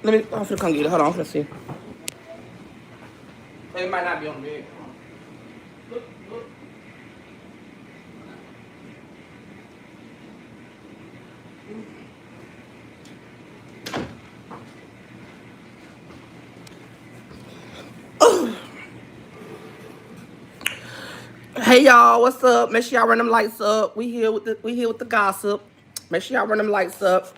I'm finna come get it. Hold on, I'm finna see. It might not be on the bed. Look, look. Hey y'all, what's up? Make sure y'all run them lights up. We here with the gossip. Make sure y'all run them lights up.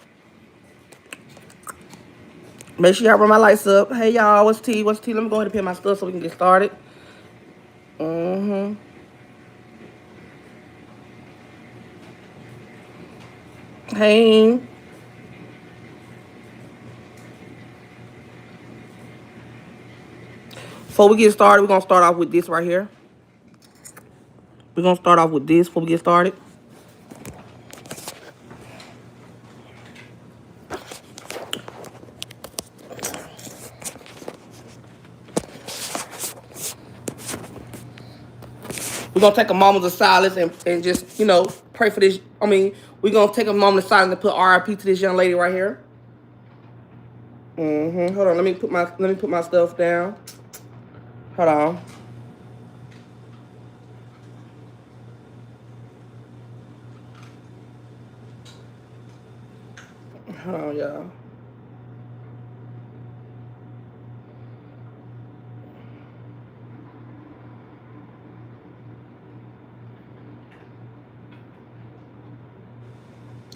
Make sure y'all run my lights up. Hey y'all, what's tea? What's tea? Let me go ahead and pin my stuff so we can get started. Hey. Before we get started, we're gonna start off with this right here. We're gonna start off with this before we get started. We're gonna take a moment of silence and just, pray for this. I mean, we're gonna take a moment of silence and put RIP to this young lady right here. Hold on, let me put my stuff down. Hold on. Hold on, y'all.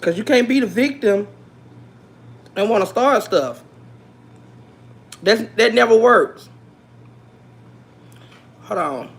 Cause you can't be the victim and want to start stuff. That never works. Hold on.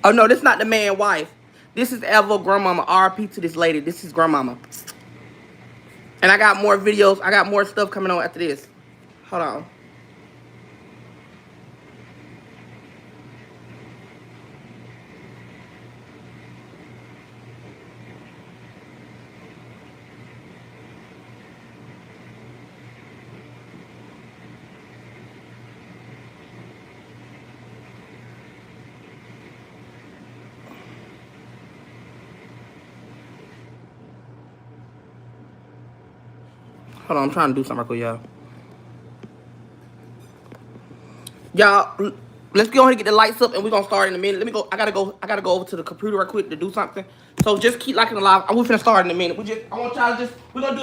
Oh no, this is not the man's wife. This is Evo grandmama. RP to this lady. This is grandmama. And I got more videos. I got more stuff coming on after this. Hold on. Hold on, I'm trying to do something real quick, y'all. Y'all, let's go ahead and get the lights up and we're gonna start in a minute. Let me go. I gotta go over to the computer real quick to do something. So just keep liking the live. We're finna start in a minute. I want y'all to we're gonna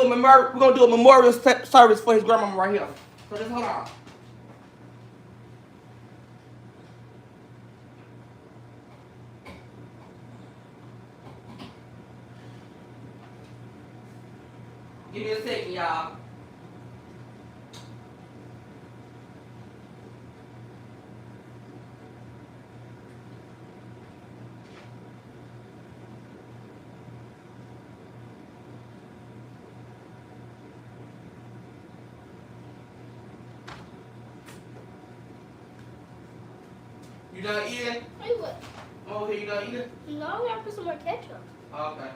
do a memorial service for his grandmama right here. So just hold on. Give me a second, y'all. You done eating? Wait, what? Oh, okay, you done eating? No, I gotta put some more ketchup. Oh, okay.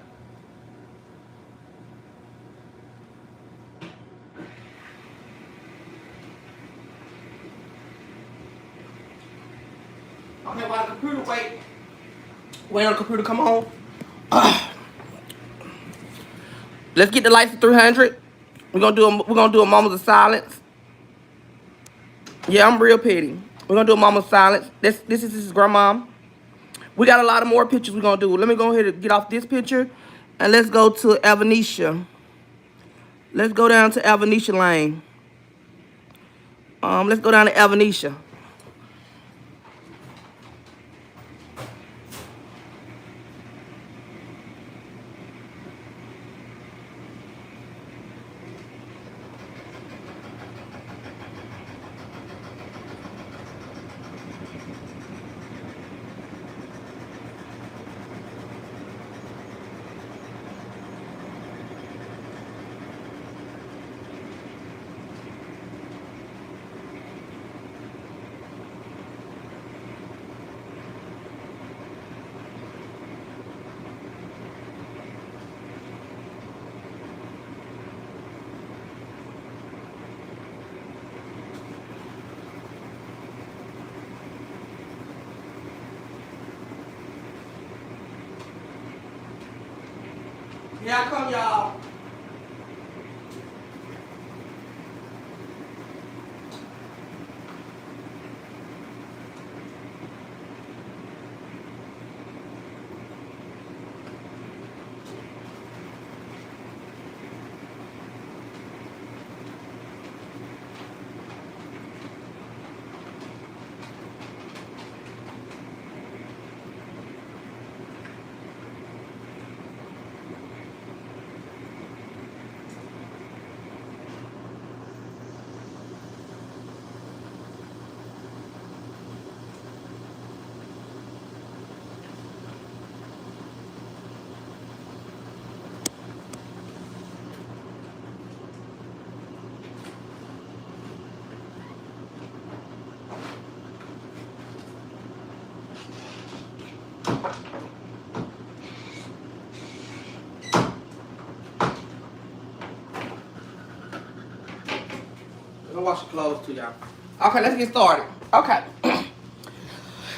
Okay, while the computer wait on the computer come on. Let's get the lights to 300. We're gonna do a moment of silence. Yeah, I'm real petty. We're gonna do a moment of silence. This is his grandmom. We got a lot of more pictures we're gonna do. Let me go ahead and get off this picture and let's go to Avanisha. Let's go down to Avanisha Lane. Let's go down to Avanisha. Here I come, y'all. I'm gonna wash your clothes too, y'all. Okay, let's get started. Okay.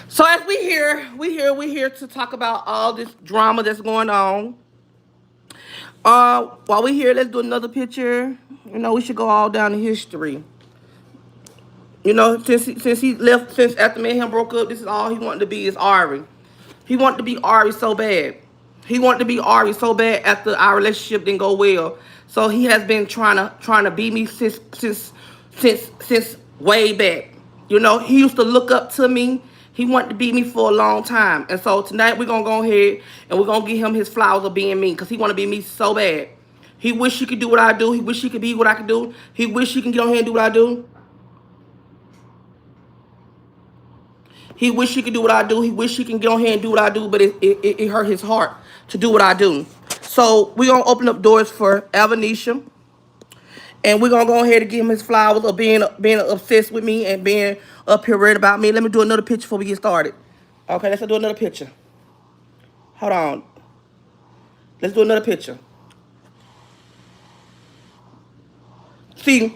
So as we here to talk about all this drama that's going on. While we here, let's do another picture. You know, we should go all down in history. You know, since he left, since after me and him broke up, this is all he wanted to be is Ari. He wanted to be Ari so bad. He wanted to be Ari so bad after our relationship didn't go well. So he has been trying to be me since way back. You know, he used to look up to me. He wanted to beat me for a long time. And so tonight we're gonna go ahead and we're gonna give him his flowers of being me, because he wanna be me so bad. He wish he could do what I do. He wish he could be what I could do. He wish he can get on here and do what I do. He wish he could do what I do. He wish he can get on here and do what I do, but it hurt his heart to do what I do. So we're going to open up doors for Avanisha. And we're going to go ahead and give him his flowers of being obsessed with me and being up here worried about me. Let me do another picture before we get started. Okay, let's do another picture. Hold on. Let's do another picture. See,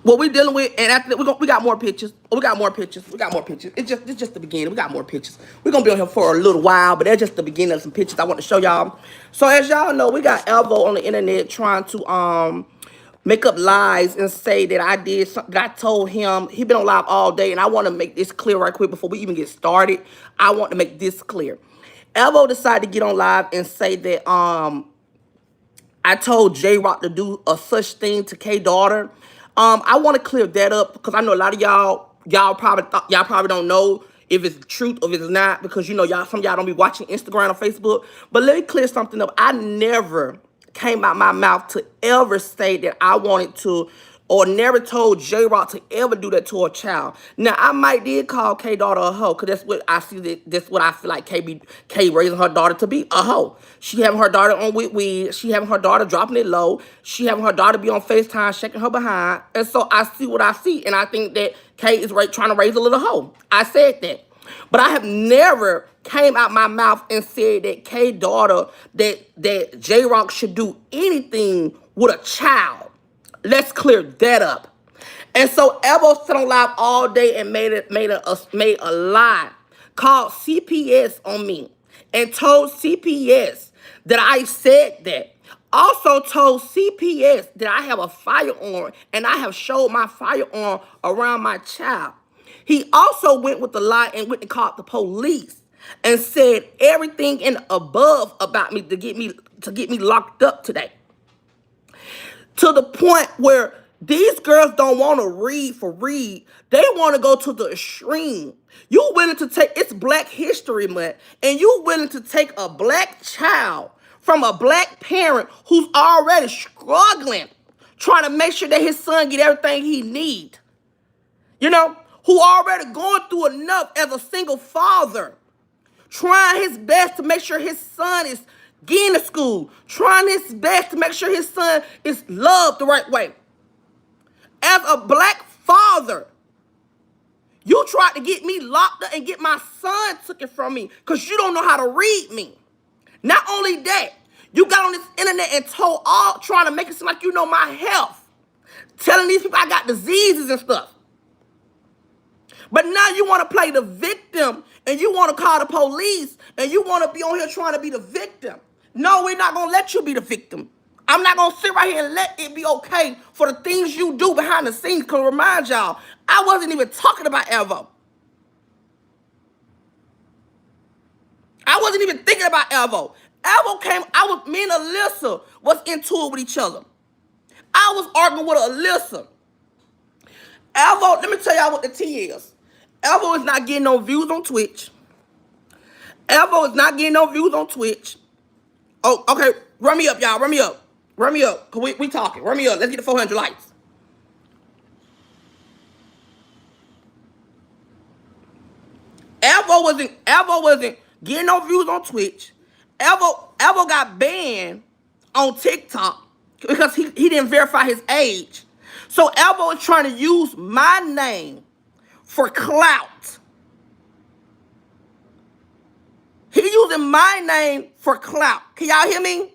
what we dealing with, and after that, we got more pictures. We got more pictures. We got more pictures. It's just the beginning. We got more pictures. We're gonna be on here for a little while, but that's just the beginning of some pictures I want to show y'all. So as y'all know, we got Elvo on the internet trying to make up lies and say that I did something. That I told him. He been on live all day, and I want to make this clear right quick before we even get started. I want to make this clear. Elvo decided to get on live and say that I told J-Rock to do a such thing to K daughter. I want to clear that up because I know a lot of y'all probably don't know if it's the truth or if it's not, because you know some of y'all don't be watching Instagram or Facebook. But let me clear something up. I never came out my mouth to ever say that I wanted to, or never told J-Rock to ever do that to a child. Now, I might did call K daughter a hoe, because that's what I see, that's what I feel like K raising her daughter to be, a hoe. She having her daughter on with weed. She having her daughter dropping it low. She having her daughter be on FaceTime shaking her behind. And so I see what I see, and I think that K is trying to raise a little hoe. I said that. But I have never came out my mouth and said that K daughter, that J-Rock should do anything with a child. Let's clear that up. And so Elvo sat on live all day and made a lie, called CPS on me, and told CPS that I said that. Also told CPS that I have a firearm and I have showed my firearm around my child. He also went with the lie and went and called the police and said everything and above about me to get me locked up today. To the point where these girls don't want to read for read. They want to go to the extreme. You willing to take, it's Black History Month, and you willing to take a black child from a black parent who's already struggling, trying to make sure that his son get everything he need. You know, who already going through enough as a single father, trying his best to make sure his son is getting to school, trying his best to make sure his son is loved the right way. As a black father, you tried to get me locked up and get my son taken from me because you don't know how to read me. Not only that, you got on this internet and trying to make it seem like you know my health, telling these people I got diseases and stuff. But now you want to play the victim, and you want to call the police, and you want to be on here trying to be the victim. No, we're not gonna let you be the victim. I'm not gonna sit right here and let it be okay for the things you do behind the scenes. Cause remind y'all, I wasn't even talking about Evo. I wasn't even thinking about Evo. Evo came, me and Alyssa was into it with each other. I was arguing with Alyssa. Evo, let me tell y'all what the T is. Evo is not getting no views on Twitch. Evo is not getting no views on Twitch. Oh, okay. Run me up, y'all. Run me up. Run me up. Cause we talking. Run me up. Let's get the 400 likes. Evo wasn't getting no views on Twitch. Evo got banned on TikTok because he didn't verify his age. So Evo is trying to use my name for clout. He using my name for clout. Can y'all hear me?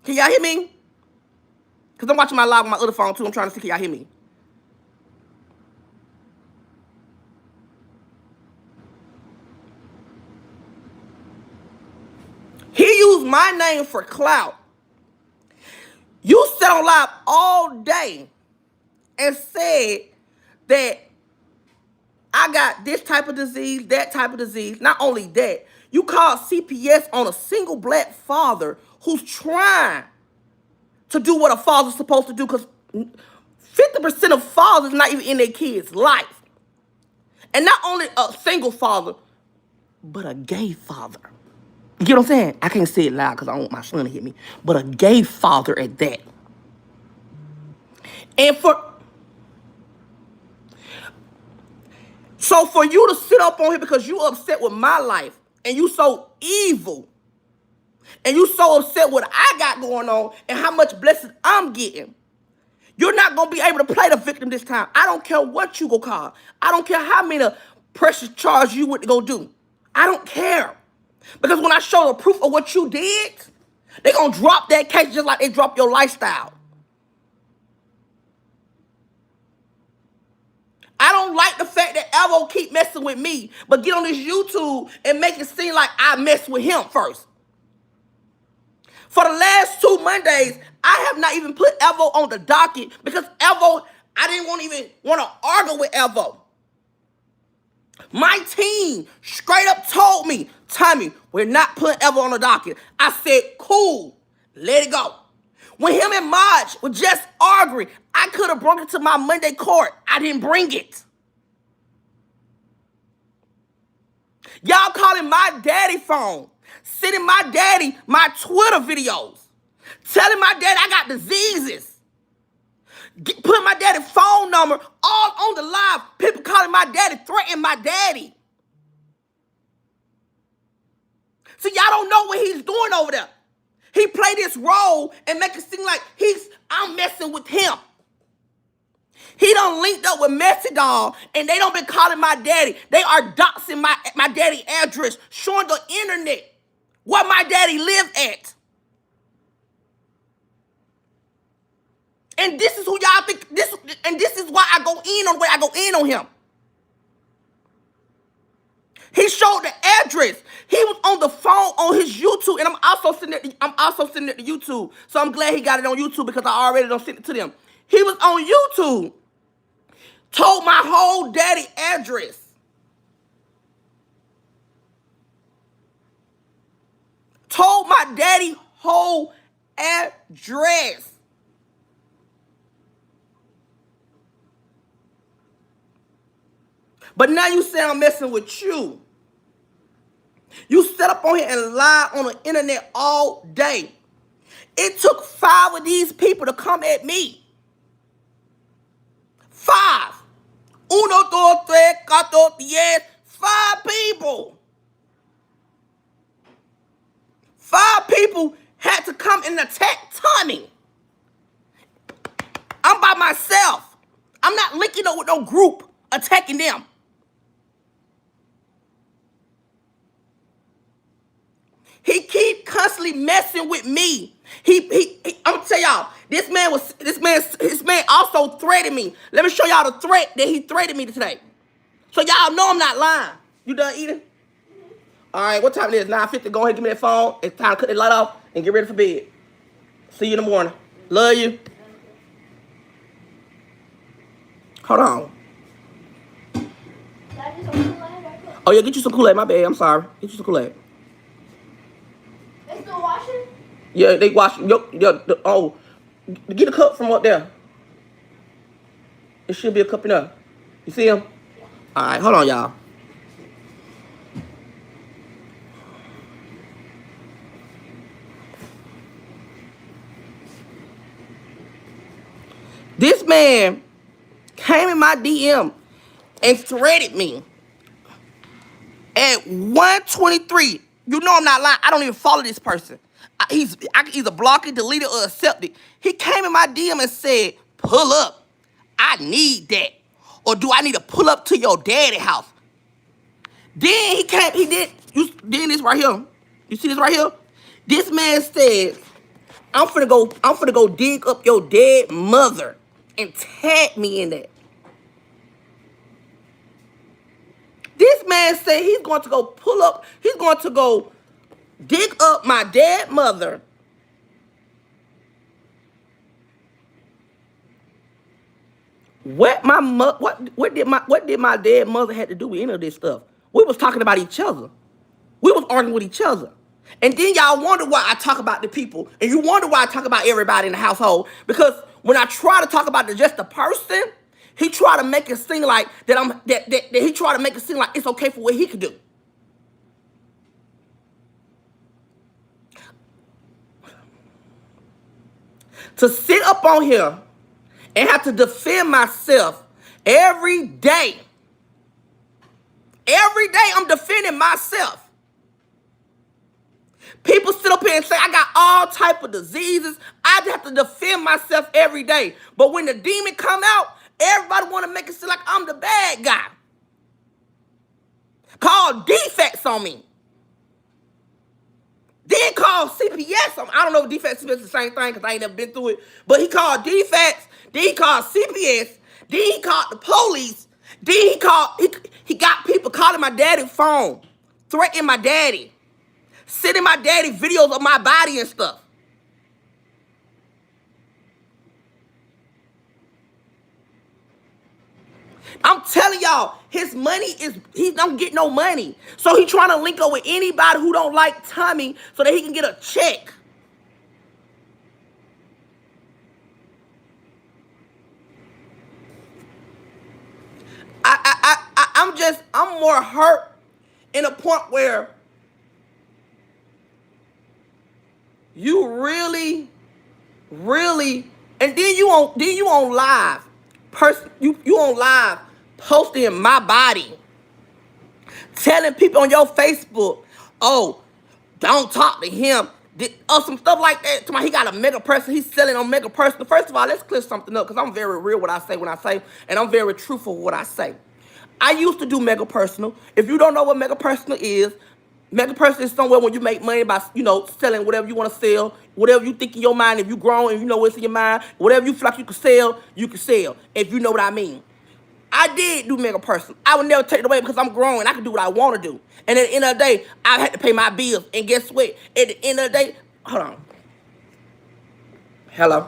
Can y'all hear me? Because I'm watching my live on my other phone too. I'm trying to see, can y'all hear me? He used my name for clout. You sat on live all day and said that I got this type of disease, that type of disease. Not only that, you called CPS on a single black father who's trying to do what a father's supposed to do, because 50% of fathers not even in their kids' life. And not only a single father, but a gay father. You get what I'm saying? I can't say it loud because I don't want my son to hit me. But a gay father at that. And so for you to sit up on here because you upset with my life and you so evil and you so upset with what I got going on and how much blessings I'm getting, you're not going to be able to play the victim this time. I don't care what you go call. I don't care how many precious charges you would go do. I don't care. Because when I show the proof of what you did, they're going to drop that case just like they drop your lifestyle. I don't like the fact that Evo keep messing with me, but get on this YouTube and make it seem like I messed with him first. For the last 2 Mondays, I have not even put Evo on the docket because Evo, I didn't even want to argue with Evo. My team straight up told me, Tommy, we're not putting Evo on the docket. I said, cool, let it go. When him and Maj were just arguing, I could have brought it to my Monday court. I didn't bring it. Y'all calling my daddy phone, sending my daddy my Twitter videos, telling my daddy I got diseases, putting my daddy's phone number all on the live. People calling my daddy, threatening my daddy. So y'all don't know what he's doing over there. He play this role and make it seem like I'm messing with him. He done linked up with Messy Doll, and they don't been calling my daddy. They are doxing my daddy address, showing the internet where my daddy live at. And this is who y'all think, this is why I go in on where I go in on him. He showed the address. He was on the phone on his YouTube, and I'm also sending it to YouTube. So I'm glad he got it on YouTube because I already done sent it to them. He was on YouTube. Told my whole daddy address. Told my daddy whole address. But now you say I'm messing with you. You sit up on here and lie on the internet all day. It took 5 of these people to come at me. 5. 1, 2, 3, 4, 10. 5 people. 5 people had to come and attack Tommy. I'm by myself. I'm not linking up with no group attacking them. He keep constantly messing with me. I'm gonna tell y'all, this man also threatened me. Let me show y'all the threat that he threatened me today. So y'all know I'm not lying. You done eating? All right, what time it is? 9:50. Go ahead, give me that phone. It's time to cut the light off and get ready for bed. See you in the morning. Love you. Hold on. Oh, yeah, get you some Kool-Aid. My bad. I'm sorry. Get you some Kool-Aid. They still washing? Yeah, they wash. Oh, get a cup from up there. It should be a cup in there. You see him? All right, hold on, y'all. This man came in my DM and threaded me at 1:23. You know I'm not lying. I don't even follow this person. I can either block it, delete it, or accept it. He came in my DM and said, "Pull up. I need that. Or do I need to pull up to your daddy house?" Then he came. Then this right here. You see this right here? This man says, I'm finna go dig up your dead mother and tag me in that. This man said he's going to go pull up, he's going to go dig up my dead mother. What did my dead mother have to do with any of this stuff? We was talking about each other. We was arguing with each other. And then y'all wonder why I talk about the people, and you wonder why I talk about everybody in the household. Because when I try to talk about just the person, he try to make it seem like that he try to make it seem like it's okay for what he could do. To sit up on here and have to defend myself every day. Every day I'm defending myself. People sit up here and say I got all type of diseases. I just have to defend myself every day. But when the demon come out, everybody want to make it seem like I'm the bad guy. Call defects on me. Then call CPS on me. I don't know if defects is the same thing because I ain't never been through it. But he called defects. Then he called CPS. Then he called the police. Then he got people calling my daddy's phone, threatening my daddy. Sending my daddy videos of my body and stuff. I'm telling y'all, his money he don't get no money. So he trying to link up with anybody who don't like Tommy so that he can get a check. I'm more hurt in a point where you really, and then you on live, you on live posting my body, telling people on your Facebook, oh, don't talk to him, or some stuff like that. He got a mega person, he's selling on mega person. First of all, let's clear something up because I'm very real what I say when I say, and I'm very truthful with what I say. I used to do mega personal. If you don't know what mega personal is, mega person is somewhere when you make money by, selling whatever you want to sell, whatever you think in your mind. If you grown and you know what's in your mind, whatever you feel like you can sell, if you know what I mean. I did do mega personal. I would never take it away because I'm grown. I can do what I want to do. And at the end of the day, I had to pay my bills. And guess what? At the end of the day, hold on. Hello.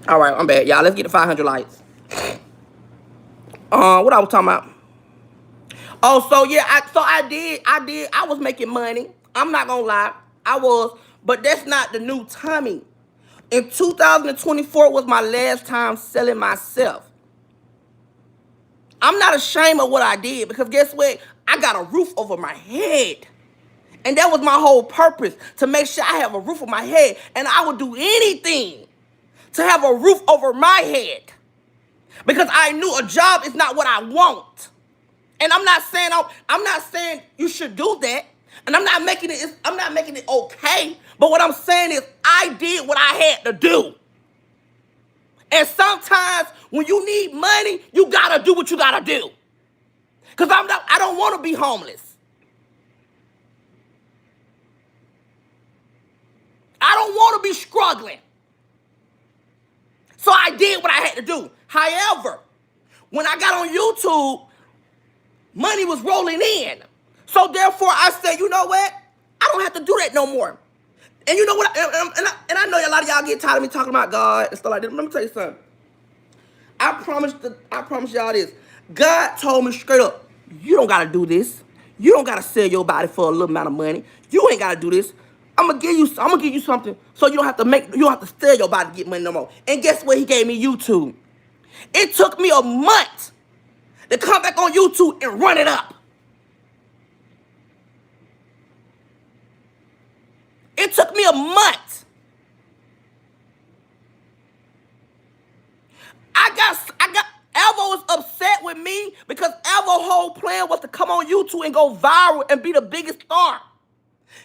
All right, I'm bad, y'all. Let's get to 500 likes. What I was talking about? Oh, so yeah, I was making money. I'm not gonna lie, I was, but that's not the new Tommy. In 2024 was my last time selling myself. I'm not ashamed of what I did because guess what? I got a roof over my head. And that was my whole purpose, to make sure I have a roof over my head. And I would do anything to have a roof over my head because I knew a job is not what I want. And I'm not saying you should do that. And I'm not making it okay. But what I'm saying is I did what I had to do. And sometimes when you need money, you gotta do what you gotta do. Because I don't want to be homeless. I don't want to be struggling. So I did what I had to do. However, when I got on YouTube, money was rolling in. So therefore, I said, you know what? I don't have to do that no more. And you know what? And I know a lot of y'all get tired of me talking about God and stuff like that. Let me tell you something. I promise y'all this. God told me straight up, you don't gotta do this. You don't gotta sell your body for a little amount of money. You ain't gotta do this. I'm gonna give you something so you don't have to sell your body to get money no more. And guess what? He gave me YouTube. It took me a month to come back on YouTube and run it up. It took me a month. Elvo was upset with me because Elvo's whole plan was to come on YouTube and go viral and be the biggest star.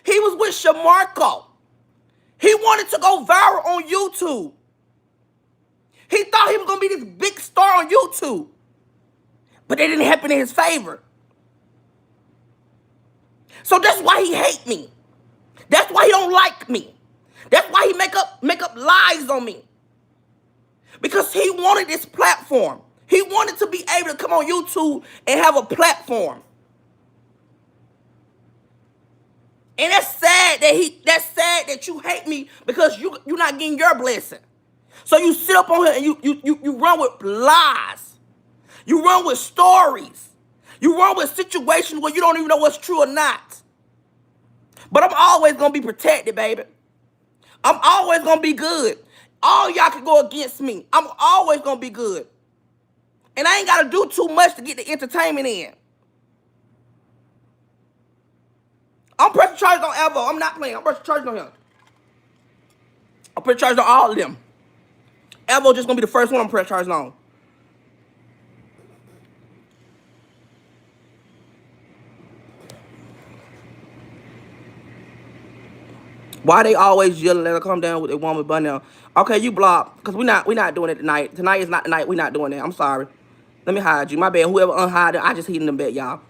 He was with Shamarco. He wanted to go viral on YouTube. He thought he was going to be this big star on YouTube. But it didn't happen in his favor. So that's why he hate me. That's why he don't like me. That's why he make up lies on me. Because he wanted this platform. He wanted to be able to come on YouTube and have a platform. And that's sad that you hate me because you're not getting your blessing. So you sit up on here and you run with lies. You run with stories. You run with situations where you don't even know what's true or not. But I'm always going to be protected, baby. I'm always going to be good. All y'all can go against me. I'm always going to be good. And I ain't got to do too much to get the entertainment in. I'm pressing charges on Elvo. I'm not playing. I'm pressing charges on him. I'm pressing charges on all of them. Elvo just going to be the first one I'm pressing charges on. Why they always yelling at her come down with a woman bun now? Okay, you block. Because we not doing it tonight. Tonight is not the night. We not doing that. I'm sorry. Let me hide you. My bad. Whoever unhide them, I just hit them back, y'all.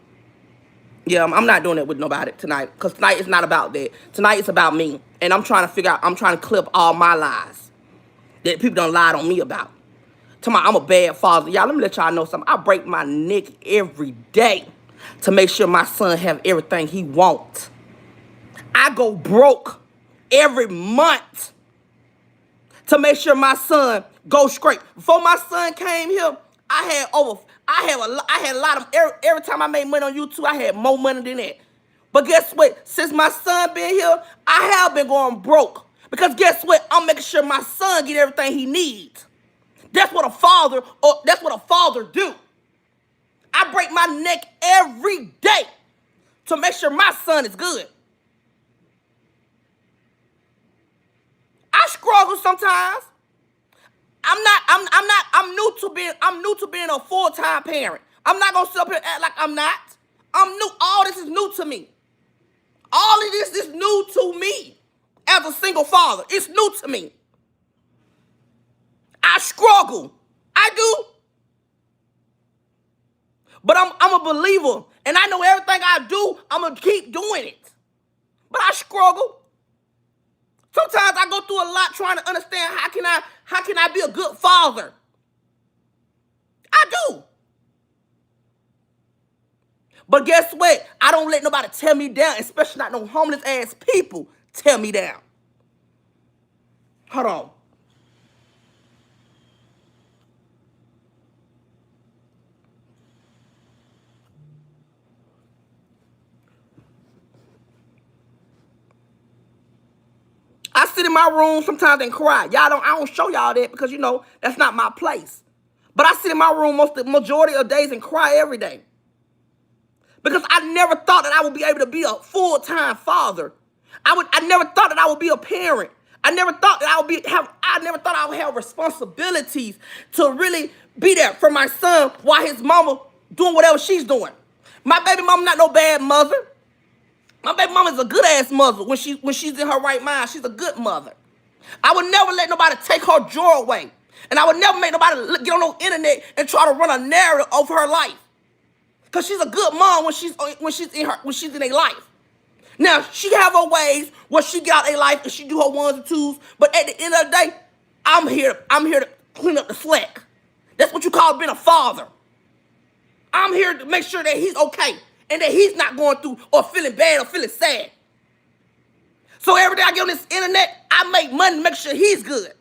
Yeah, I'm not doing it with nobody tonight. Because tonight is not about that. Tonight it's about me. And I'm trying to clip all my lies that people done lied on me about. I'm a bad father. Y'all, let me let y'all know something. I break my neck every day to make sure my son have everything he wants. I go broke every month to make sure my son goes straight. Before my son came here, I had a lot of, every time I made money on YouTube, I had more money than that. But guess what? Since my son been here, I have been going broke. Because guess what? I'm making sure my son get everything he needs. That's what a father do. I break my neck every day to make sure my son is good. I struggle sometimes. I'm new to being a full-time parent. I'm not gonna sit up here and act like I'm not. I'm new. All this is new to me. All of this is new to me as a single father. It's new to me. I struggle. I do. But I'm a believer. And I know everything I do, I'm gonna keep doing it. But I struggle. Sometimes I go through a lot trying to understand how can I be a good father. I do. But guess what? I don't let nobody tear me down, especially not no homeless ass people tear me down. Hold on. sit in my room sometimes and cry. I don't show y'all that because, that's not my place. But I sit in my room most the majority of days and cry every day. Because I never thought that I would be able to be a full-time father. I never thought that I would be a parent. I never thought that I never thought I would have responsibilities to really be there for my son while his mama doing whatever she's doing. My baby mama not no bad mother. My baby mama is a good ass mother when she's in her right mind. She's a good mother. I would never let nobody take her joy away. And I would never make nobody get on no internet and try to run a narrative of her life. Cause she's a good mom when she's in a life. Now she have her ways where she get out a life and she do her ones and twos. But at the end of the day, I'm here to clean up the slack. That's what you call being a father. I'm here to make sure that he's okay and that he's not going through or feeling bad or feeling sad. So every day I get on this internet, I make money to make sure he's good.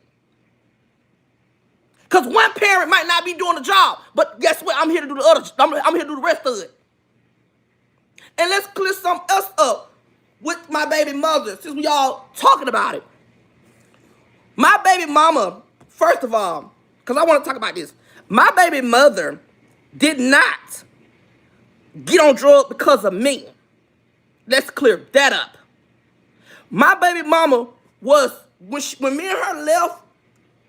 Because one parent might not be doing the job, but guess what? I'm here to do the other. I'm here to do the rest of it. And let's clear something else up with my baby mother, since we all talking about it. My baby mama, first of all, because I want to talk about this. My baby mother did not get on drugs because of me. Let's clear that up. My baby mama was, when me and her left,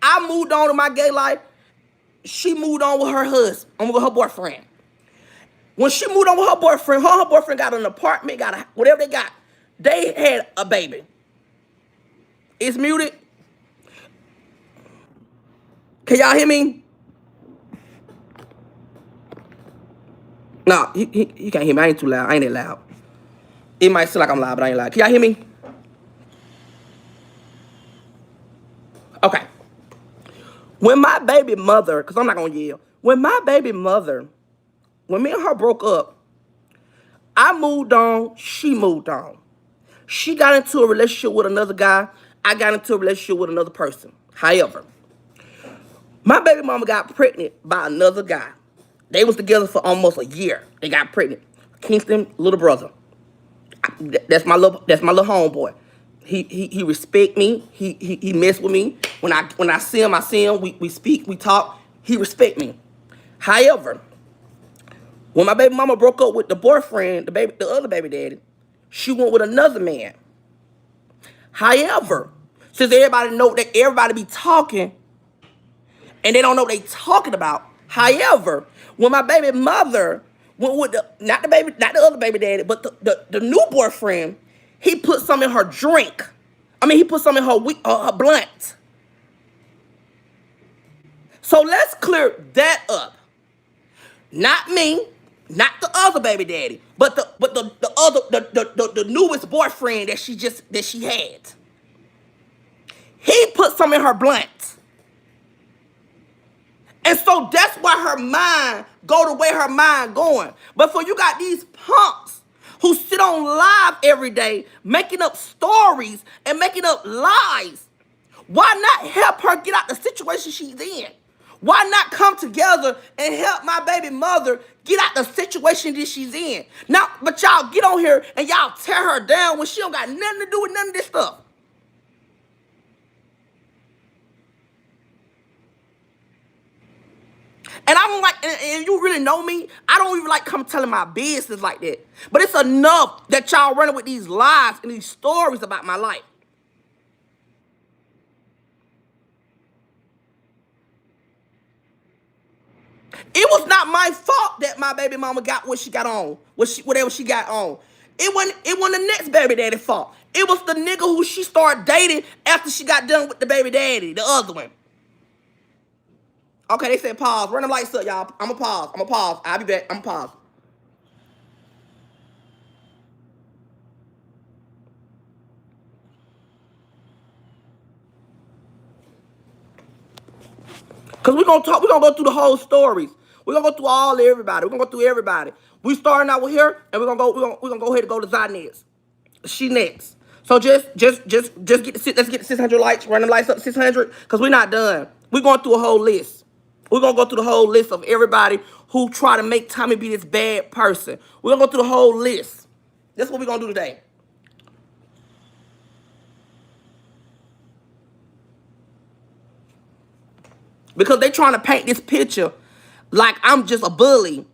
I moved on to my gay life. She moved on with her husband, with her boyfriend. When she moved on with her boyfriend, her boyfriend got an apartment, whatever they got. They had a baby. It's muted. Can y'all hear me? No, he can't hear me. I ain't too loud. I ain't that loud. It might seem like I'm loud, but I ain't loud. Can y'all hear me? Okay. When my baby mother, because I'm not going to yell. When me and her broke up, I moved on, she moved on. She got into a relationship with another guy. I got into a relationship with another person. However, my baby mama got pregnant by another guy. They was together for almost a year. They got pregnant. Kingston, little brother. That's my little homeboy. He respect me. He mess with me. When I see him, we speak, we talk. He respect me. However, when my baby mama broke up with the boyfriend, the other baby daddy, she went with another man. However, since everybody know that everybody be talking and they don't know what they talking about. However, when my baby mother went with not the other baby daddy, but the new boyfriend, he put some in her drink. He put some in her blunt. So let's clear that up. Not me, not the other baby daddy, but the newest boyfriend that she had. He put some in her blunt. And so that's why her mind go the way her mind going. But for you got these punks who sit on live every day making up stories and making up lies. Why not help her get out the situation she's in? Why not come together and help my baby mother get out the situation that she's in? Now, but y'all get on here and y'all tear her down when she don't got nothing to do with none of this stuff. And I don't like, and you really know me, I don't even like come telling my business like that. But it's enough that y'all running with these lies and these stories about my life. It was not my fault that my baby mama got what she got on, whatever she got on. It wasn't the next baby daddy fault. It was the nigga who she started dating after she got done with the baby daddy, the other one. Okay, they said pause. Run them lights up, y'all. I'm going to pause. I'll be back. I'm going to pause. Because we're going to go through the whole stories. We're going to go through everybody. We're going to go through everybody. We starting out with her, and we're going to go ahead and go to Zinez. She next. So just get let's get the 600 likes. Run them lights up to 600, because we're not done. We're going through a whole list. We're going to go through the whole list of everybody who try to make Tommy be this bad person. We're going to go through the whole list. That's what we're going to do today. because they trying to paint this picture like I'm just a bully.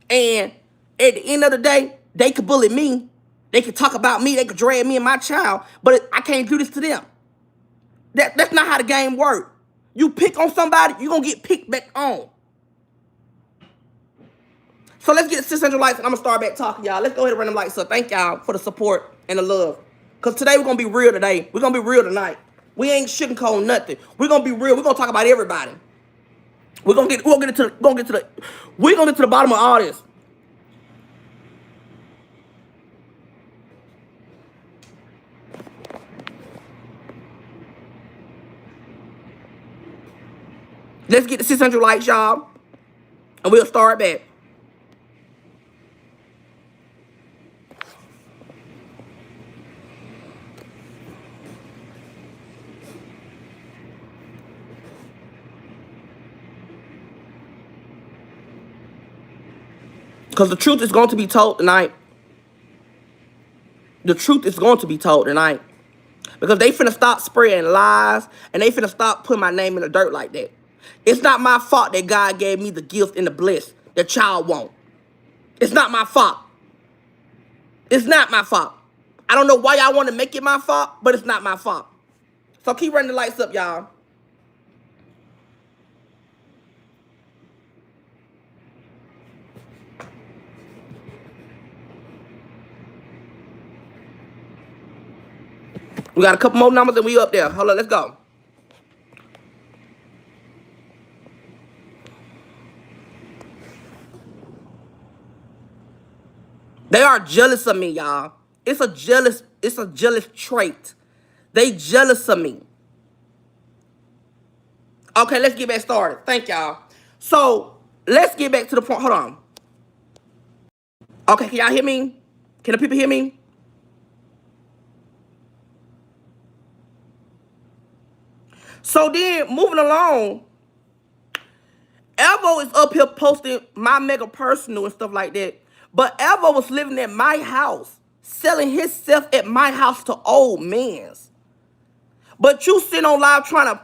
And at the end of the day, they could bully me. They could talk about me. They could drag me and my child. But I can't do this to them. That's not how the game works. You pick on somebody, you're going to get picked back on. So let's get 600 likes, and I'm going to start back talking, y'all. Let's go ahead and run them likes up. Thank y'all for the support and the love. Because today we're going to be real today. We're going to be real tonight. We ain't sugarcoating nothing. We're going to be real. We're going to talk about everybody. We're going to get to the bottom of all this. Let's get to 600 likes, y'all. And we'll start back. Because the truth is going to be told tonight. The truth is going to be told tonight. Because they finna stop spreading lies. And they finna stop putting my name in the dirt like that. It's not my fault that God gave me the gift and the bliss that y'all want. It's not my fault. It's not my fault. I don't know why y'all want to make it my fault, but it's not my fault. So keep running the lights up, y'all. We got a couple more numbers and we up there. Hold on, let's go. They are jealous of me, y'all. It's a jealous trait. They jealous of me. Okay, let's get back started. Thank y'all. So let's get back to the point. Hold on. Okay, can y'all hear me? Can the people hear me? So then, moving along, Evo is up here posting my mega personal and stuff like that. But Evo was living at my house, selling himself at my house to old men. But you sitting on live trying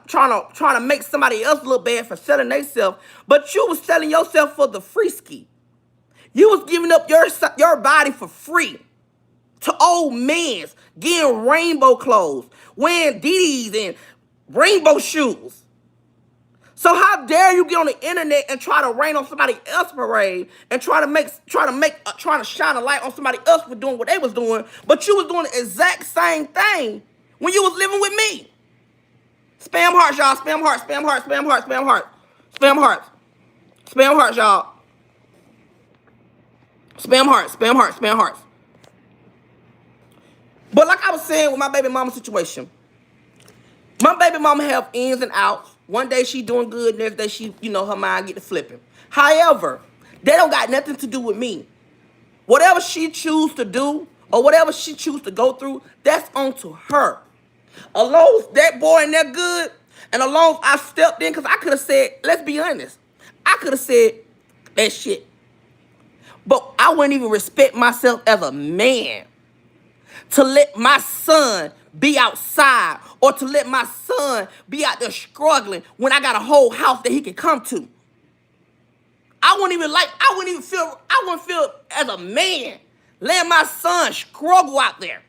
to make somebody else look bad for selling themselves. But you was selling yourself for the free ski. You was giving up your body for free to old men, getting rainbow clothes, wearing DDs and rainbow shoes. So how dare you get on the internet and try to rain on somebody else's parade and try to shine a light on somebody else for doing what they was doing, but you was doing the exact same thing when you was living with me. Spam hearts, y'all. Spam hearts, spam hearts, spam hearts, spam hearts. Spam hearts. Spam hearts, y'all. Spam hearts, spam hearts, spam hearts. But like I was saying with my baby mama situation, my baby mama have ins and outs. One day she doing good, next day she, her mind get to flipping. However, they don't got nothing to do with me. Whatever she choose to do or whatever she choose to go through, that's on to her. As long as that boy in there good, and as long as I stepped in, because I could have said, let's be honest, I could have said that shit. But I wouldn't even respect myself as a man to let my son be outside or to let my son be out there struggling when I got a whole house that he can come to. I wouldn't feel as a man letting my son struggle out there.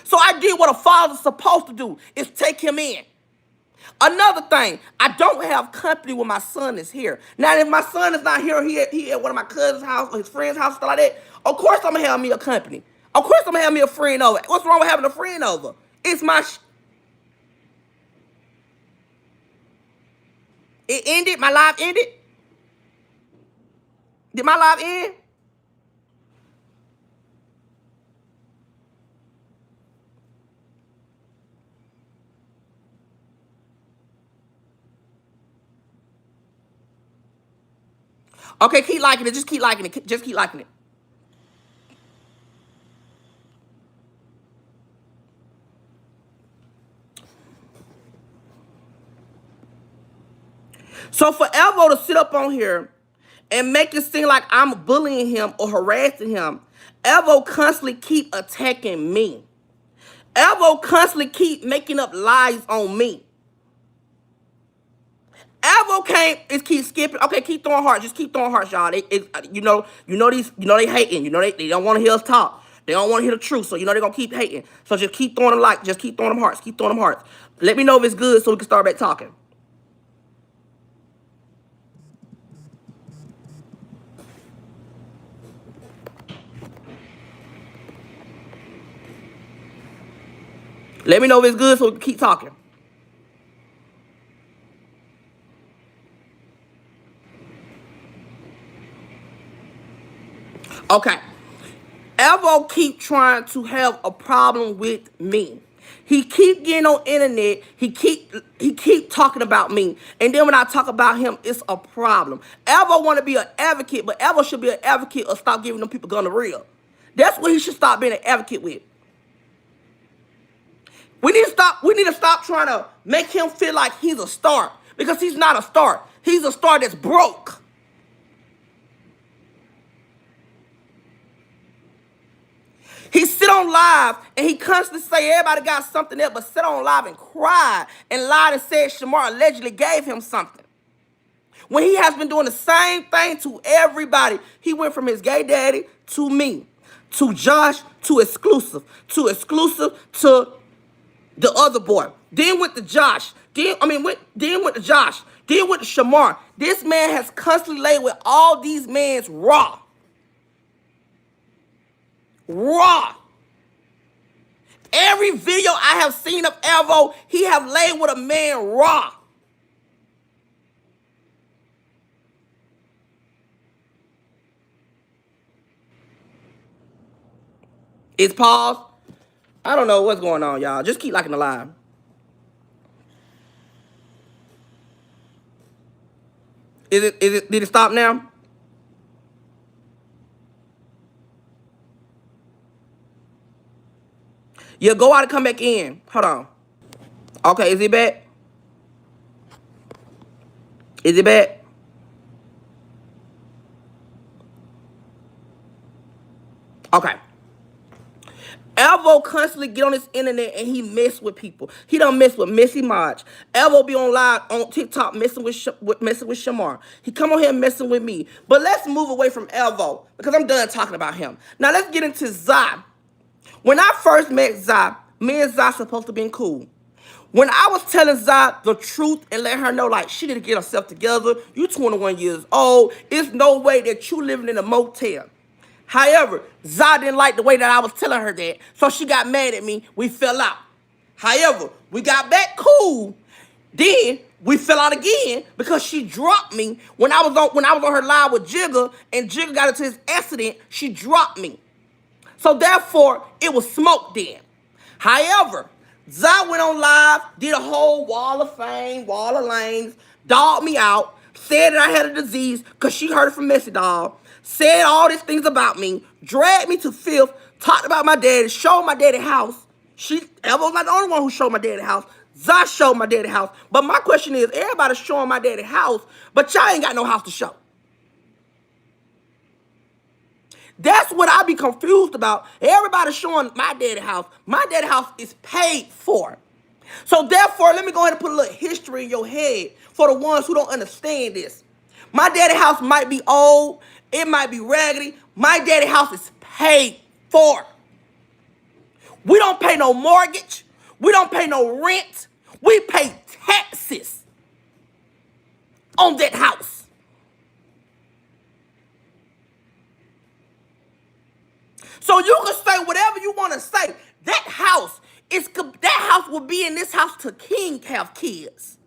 So I did what a father's supposed to do, is take him in. Another thing, I don't have company when my son is here. Now, if my son is not here, he at one of my cousin's house or his friend's house, stuff like that, of course I'm going to have me a company. Of course I'm going to have me a friend over. What's wrong with having a friend over? It's my It ended? My live ended? Did my live end? Okay, keep liking it. Just keep liking it. Just keep liking it. So for Evo to sit up on here and make it seem like I'm bullying him or harassing him, Evo constantly keep attacking me. Evo constantly keep making up lies on me. Evo came is keep skipping. Okay, keep throwing hearts. Just keep throwing hearts, y'all. They hating. They don't want to hear us talk. They don't want to hear the truth. So they're gonna keep hating. So just keep throwing them just keep throwing them hearts. Keep throwing them hearts. Let me know if it's good so we can start back talking. Let me know if it's good so we can keep talking. Okay. Evo keep trying to have a problem with me. He keep getting on internet. He keep talking about me. And then when I talk about him, it's a problem. Evo want to be an advocate, but Evo should be an advocate or stop giving them people gonorrhea. That's what he should stop being an advocate with. We need to stop trying to make him feel like he's a star. Because he's not a star. He's a star that's broke. He sit on live and he constantly say everybody got something else, but sit on live and cry and lied and said Shamar allegedly gave him something. When he has been doing the same thing to everybody. He went from his gay daddy to me, to Josh, to exclusive to the other boy. Then went to Josh. Then went to Josh. Then went to Shamar. This man has constantly laid with all these men's raw. Raw. Every video I have seen of Evo, he have laid with a man raw. It's paused. I don't know what's going on, y'all. Just keep liking the live. Did it stop now? Yeah, go out and come back in. Hold on. Okay, is it back? Is it back? Okay. Evo constantly get on this internet and he mess with people. He don't mess with Missy Maj. Evo be on live on TikTok messing with Shamar. He come on here messing with me. But let's move away from Evo because I'm done talking about him. Now let's get into Zai. When I first met Zai, me and Zai supposed to been cool. When I was telling Zai the truth and let her know, like, she need to get herself together. You 21 years old. It's no way that you living in a motel. However, Zai didn't like the way that I was telling her that, so she got mad at me. We fell out. However, we got back cool. Then we fell out again because she dropped me when I was on her live with Jigga, and Jigga got into his accident. She dropped me. So therefore, it was smoke then. However, Zai went on live, did a whole wall of fame, wall of lanes, dogged me out, said that I had a disease because she heard it from Messy Dog, said all these things about me, dragged me to Fifth, talked about my daddy, showed my daddy house. Evo's not the only one who showed my daddy house. Zai showed my daddy house. But my question is, everybody's showing my daddy house, but y'all ain't got no house to show. That's what I be confused about. Everybody's showing my daddy house. My daddy house is paid for. So therefore, let me go ahead and put a little history in your head for the ones who don't understand this. My daddy house might be old. It might be raggedy. My daddy house is paid for. We don't pay no mortgage. We don't pay no rent. We pay taxes on that house. So you can say whatever you want to say. That house will be in this house till King have kids.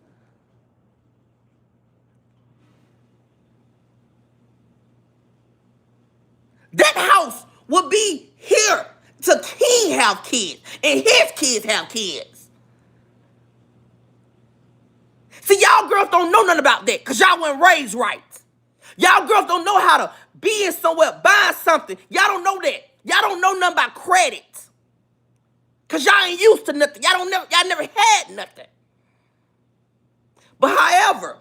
That house will be here till King have kids and his kids have kids. See, y'all girls don't know nothing about that because y'all weren't raised right. Y'all girls don't know how to be in somewhere, buy something. Y'all don't know that. Y'all don't know nothing about credit. Because y'all ain't used to nothing. Y'all never had nothing. But however,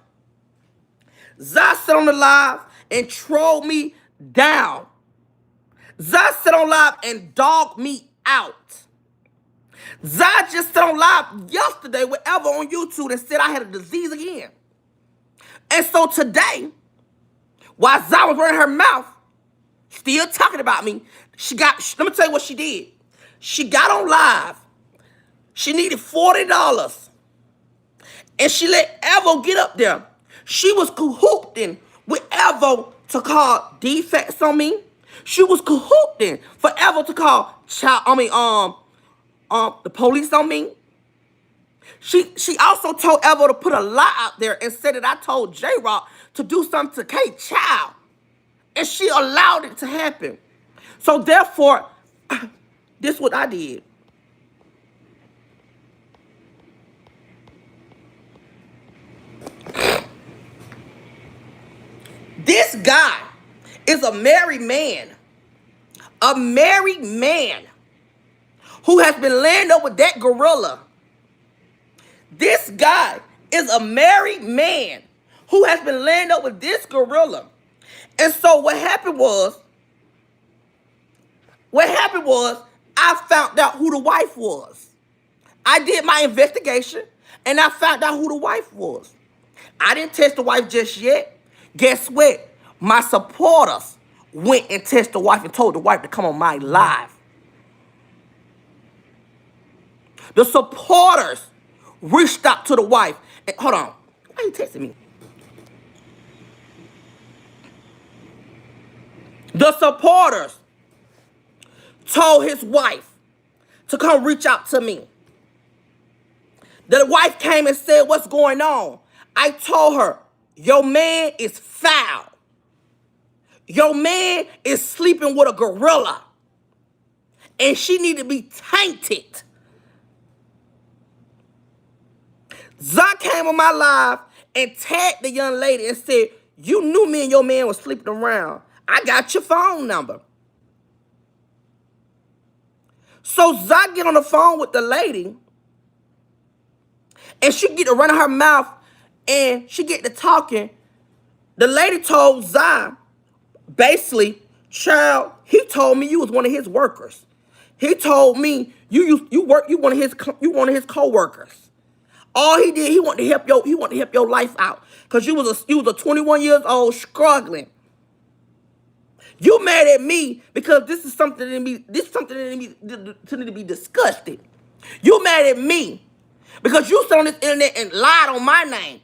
Zai sat on the live and trolled me down. Zai sat on live and dogged me out. Zai just sat on live yesterday with Evo on YouTube and said I had a disease again. And so today, while Zai was running her mouth, still talking about me, let me tell you what she did. She got on live. She needed $40. And she let Evo get up there. She was cahooping with Evo to call defects on me. She was cahooping for Evo to call the police on me. She also told Evo to put a lie out there and said that I told J-Rock to do something to K-Child. And she allowed it to happen. So therefore, this is what I did. This guy is a married man. A married man who has been laying up with that gorilla. This guy is a married man who has been laying up with this gorilla. And so what happened was I found out who the wife was. I did my investigation and I found out who the wife was. I didn't test the wife just yet. Guess what? My supporters went and tested the wife and told the wife to come on my live. The supporters reached out to the wife. And, hold on. Why are you texting me? The supporters told his wife to come reach out to me. The wife came and said, what's going on? I told her, your man is foul. Your man is sleeping with a gorilla. And she need to be tainted. Zai came on my live and tagged the young lady and said, you knew me and your man was sleeping around. I got your phone number. So Zai get on the phone with the lady and she get to running her mouth and she get to talking. The lady told Zai, basically, child, he told me you was one of his workers. He told me you one of his co-workers. All he did, he wanted to help your life out. Cause you was a 21 years old struggling. You mad at me because this is something that need to be discussed. You mad at me because you sit on this internet and lied on my name,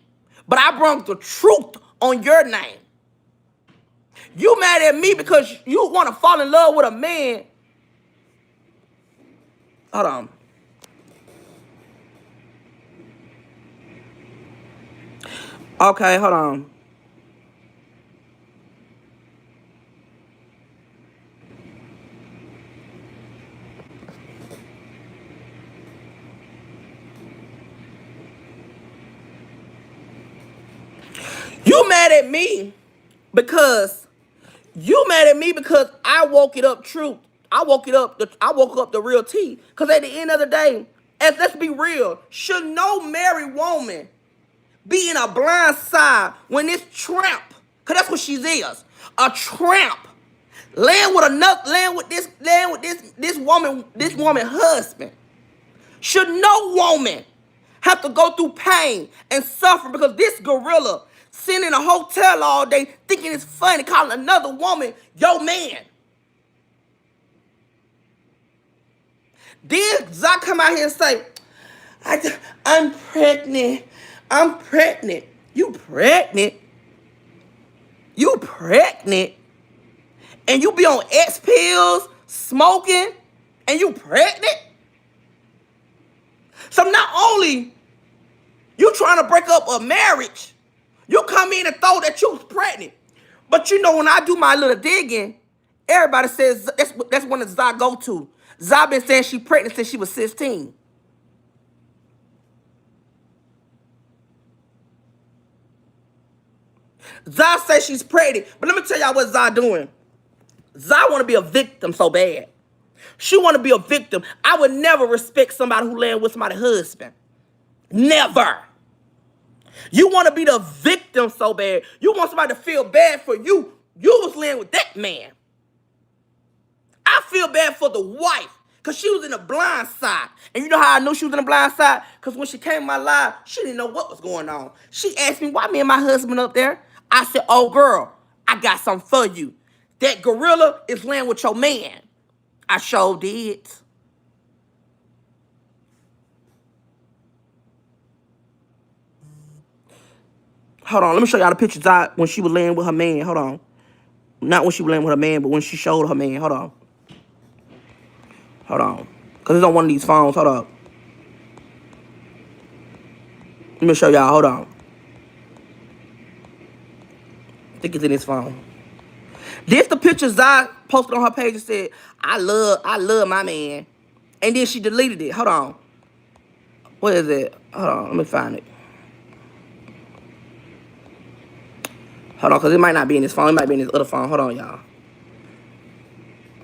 but I brought the truth on your name. You mad at me because you want to fall in love with a man. Hold on. Okay, hold on. You mad at me because I woke it up truth. I woke up the real tea. Because at the end of the day, let's be real, should no married woman be in a blind side when this tramp, because that's what she is, a tramp, laying with this woman husband? Should no woman have to go through pain and suffer because this gorilla sitting in a hotel all day thinking it's funny calling another woman your man? Then Zai come out here and say, I'm pregnant. I'm pregnant. You pregnant? You pregnant? And you be on X pills, smoking, and you pregnant? So not only you trying to break up a marriage, you come in and throw that you was pregnant. But you know when I do my little digging, everybody says that's one that Zai go to. Zai been saying she pregnant since she was 16. Zai says she's pregnant. But let me tell y'all what Zai doing. Zai want to be a victim so bad. She want to be a victim. I would never respect somebody who laying with somebody's husband. Never. You want to be the victim so bad. You want somebody to feel bad for you. You was laying with that man. I feel bad for the wife Because she was in the blind side. And you know how I knew she was in the blind side? Because when she came in my live, she didn't know what was going on. She asked me, why me and my husband up there? I said, oh, girl, I got something for you. That gorilla is laying with your man. I sure did. Hold on, let me show y'all the pictures out when she was laying with her man. Hold on. Not when she was laying with her man, but when she showed her man. Hold on. Hold on. Because it's on one of these phones. Hold up. Let me show y'all. Hold on. I think it's in this phone. This the picture Zai posted on her page and said, I love my man. And then she deleted it. Hold on. What is it? Hold on. Let me find it. Hold on, because it might not be in this phone. It might be in this other phone. Hold on, y'all.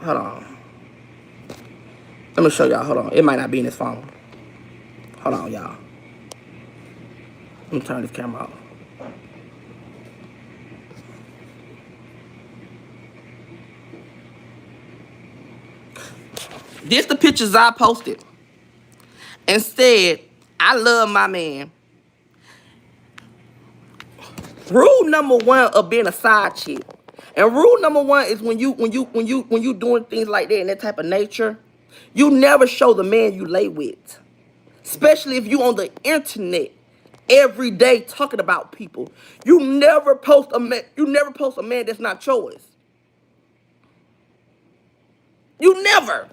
Hold on. Let me show y'all. Hold on. It might not be in this phone. Hold on, y'all. Let me turn this camera off. This the pictures I posted and said, I love my man. Rule number one of being a side chick. And rule number one is when you doing things like that in that type of nature, you never show the man you lay with. Especially if you on the internet every day talking about people. You never post a man that's not yours. You never.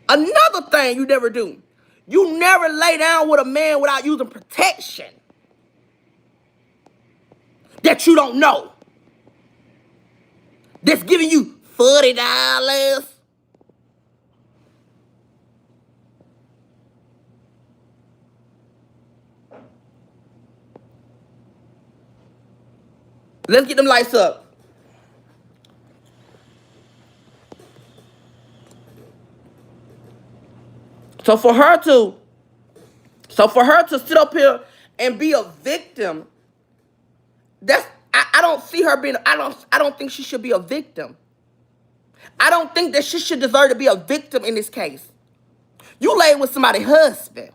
Another thing you never do. You never lay down with a man without using protection that you don't know. That's giving you $40. Let's get them lights up. So for her to sit up here and be a victim, I don't see her being, I don't think she should be a victim. I don't think that she should deserve to be a victim in this case. You lay with somebody's husband.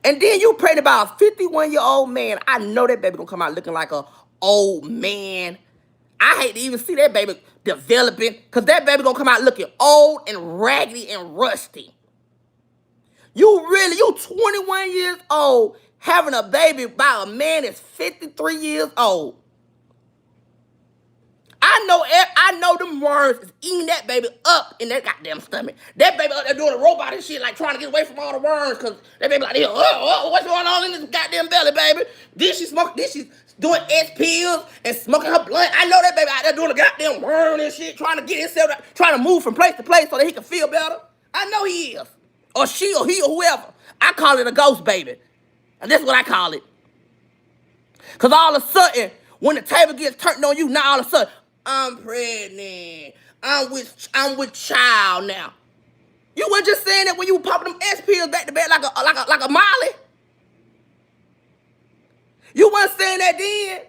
And then you prayed about a 51-year-old man. I know that baby gonna come out looking like a old man. I hate to even see that baby developing, because that baby gonna come out looking old and raggedy and rusty. You 21 years old having a baby by a man that's 53 years old. I know them worms is eating that baby up in that goddamn stomach. That baby up there doing a robot and shit, like trying to get away from all the worms, because that baby like, what's going on in this goddamn belly, baby? Then she's doing S pills and smoking her blunt. I know that baby out there doing a goddamn worm and shit, trying to get himself, trying to move from place to place so that he can feel better. I know he is. Or she or he or whoever. I call it a ghost baby. And that's what I call it. Because all of a sudden, when the table gets turned on you, now all of a sudden, I'm pregnant. I'm with child now. You weren't just saying that when you were popping them S pills back to back like a Molly. You weren't saying that then.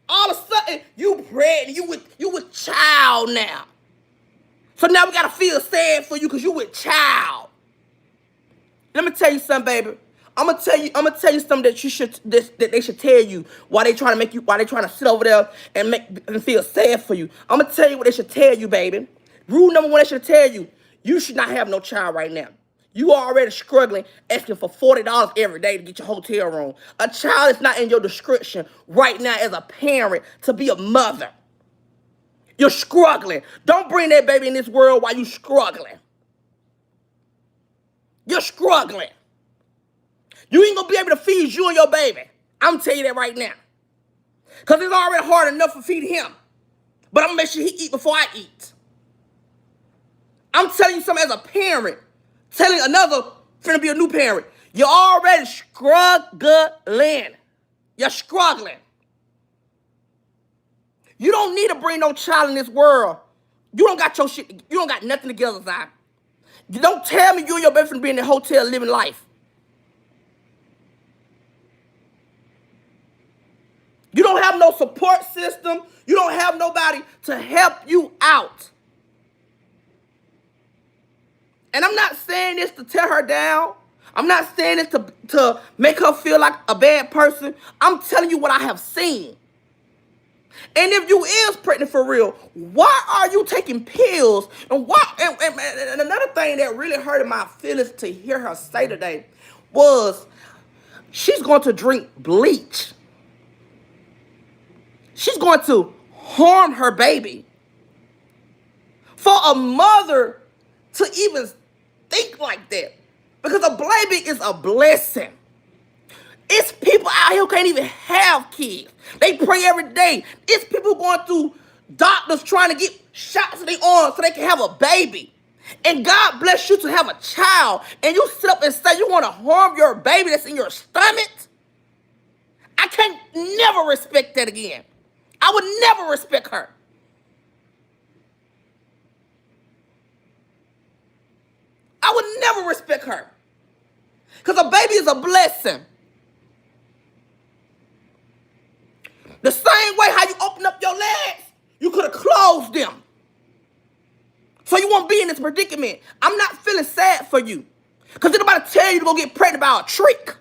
All of a sudden, you pregnant. You with child now. So now we gotta feel sad for you because you with child. Let me tell you something, baby. I'm gonna tell you something that they should tell you why they trying to sit over there and make them feel sad for you. I'm gonna tell you what they should tell you, baby. Rule number one, they should tell you, you should not have no child right now. You are already struggling, asking for $40 every day to get your hotel room. A child is not in your description right now as a parent to be a mother. You're struggling. Don't bring that baby in this world while you're struggling. You're struggling. You ain't gonna be able to feed you and your baby. I'm telling you that right now. Because it's already hard enough for feeding him. But I'm gonna make sure he eat before I eat. I'm telling you something as a parent, telling another finna be a new parent. You're already struggling. You're struggling. You don't need to bring no child in this world. You don't got your shit, you don't got nothing together, Zai. You don't tell me you and your baby finna be in the hotel living life. You don't have no support system. You don't have nobody to help you out. And I'm not saying this to tear her down. I'm not saying this to make her feel like a bad person. I'm telling you what I have seen. And if you is pregnant for real, why are you taking pills? And why? And another thing that really hurted my feelings to hear her say today was she's going to drink bleach. She's going to harm her baby. For a mother to even think like that. Because a baby is a blessing. It's people out here who can't even have kids. They pray every day. It's people going through doctors trying to get shots in their arms so they can have a baby. And God bless you to have a child. And you sit up and say you want to harm your baby that's in your stomach? I can't never respect that again. I would never respect her. I would never respect her. Because a baby is a blessing. The same way how you open up your legs, you could have closed them. So you won't be in this predicament. I'm not feeling sad for you. Because they're about to tell you to go get pregnant by a trick.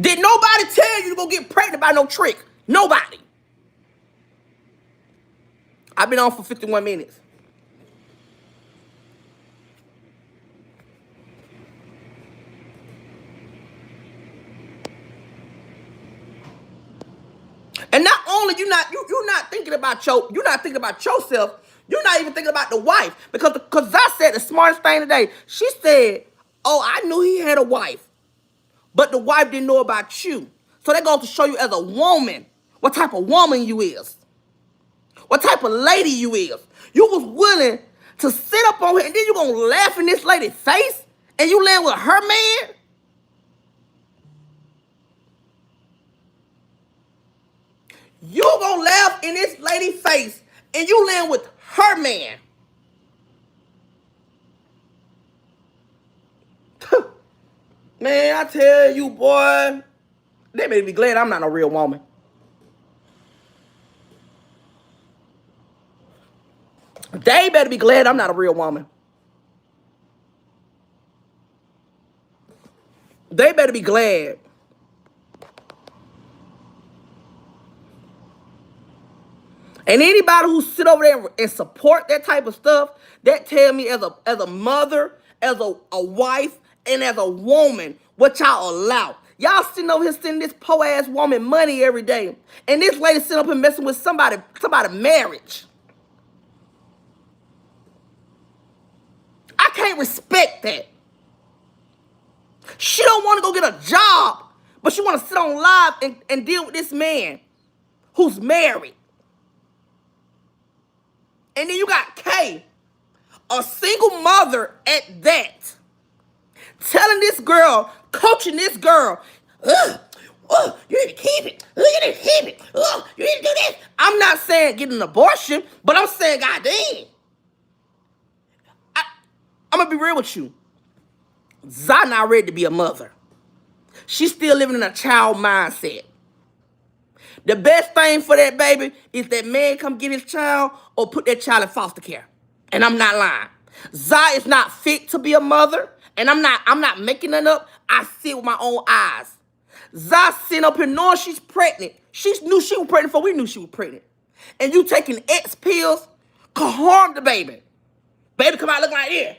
Did nobody tell you to go get pregnant by no trick? Nobody. I've been on for 51 minutes. And not only you're not thinking about yourself, you're not even thinking about the wife. Because I said the smartest thing today. She said, oh, I knew he had a wife, but the wife didn't know about you. So that goes to show you as a woman what type of woman you is. What type of lady you is. You was willing to sit up on her and then you gonna laugh in this lady's face and you laying with her man? You gonna laugh in this lady's face and you laying with her man. Man, I tell you, boy, they better be glad I'm not a real woman. They better be glad I'm not a real woman. They better be glad. And anybody who sit over there and support that type of stuff, that tell me as a mother, as a wife, and as a woman, what y'all allow. Y'all sitting over here sending this poor ass woman money every day. And this lady sitting up and messing with somebody's marriage. I can't respect that. She don't want to go get a job, but she want to sit on live and deal with this man who's married. And then you got Kay, a single mother at that, telling this girl, coaching this girl, you need to keep it. You need to keep it. You need to do this. I'm not saying get an abortion, but I'm saying, goddamn. I'm going to be real with you. Zai not ready to be a mother. She's still living in a child mindset. The best thing for that baby is that man come get his child or put that child in foster care. And I'm not lying. Zai is not fit to be a mother. And I'm not making it up. I see it with my own eyes. Zai sitting up here knowing she's pregnant. She knew she was pregnant before we knew she was pregnant. And you taking X pills could harm the baby. Baby come out looking like this.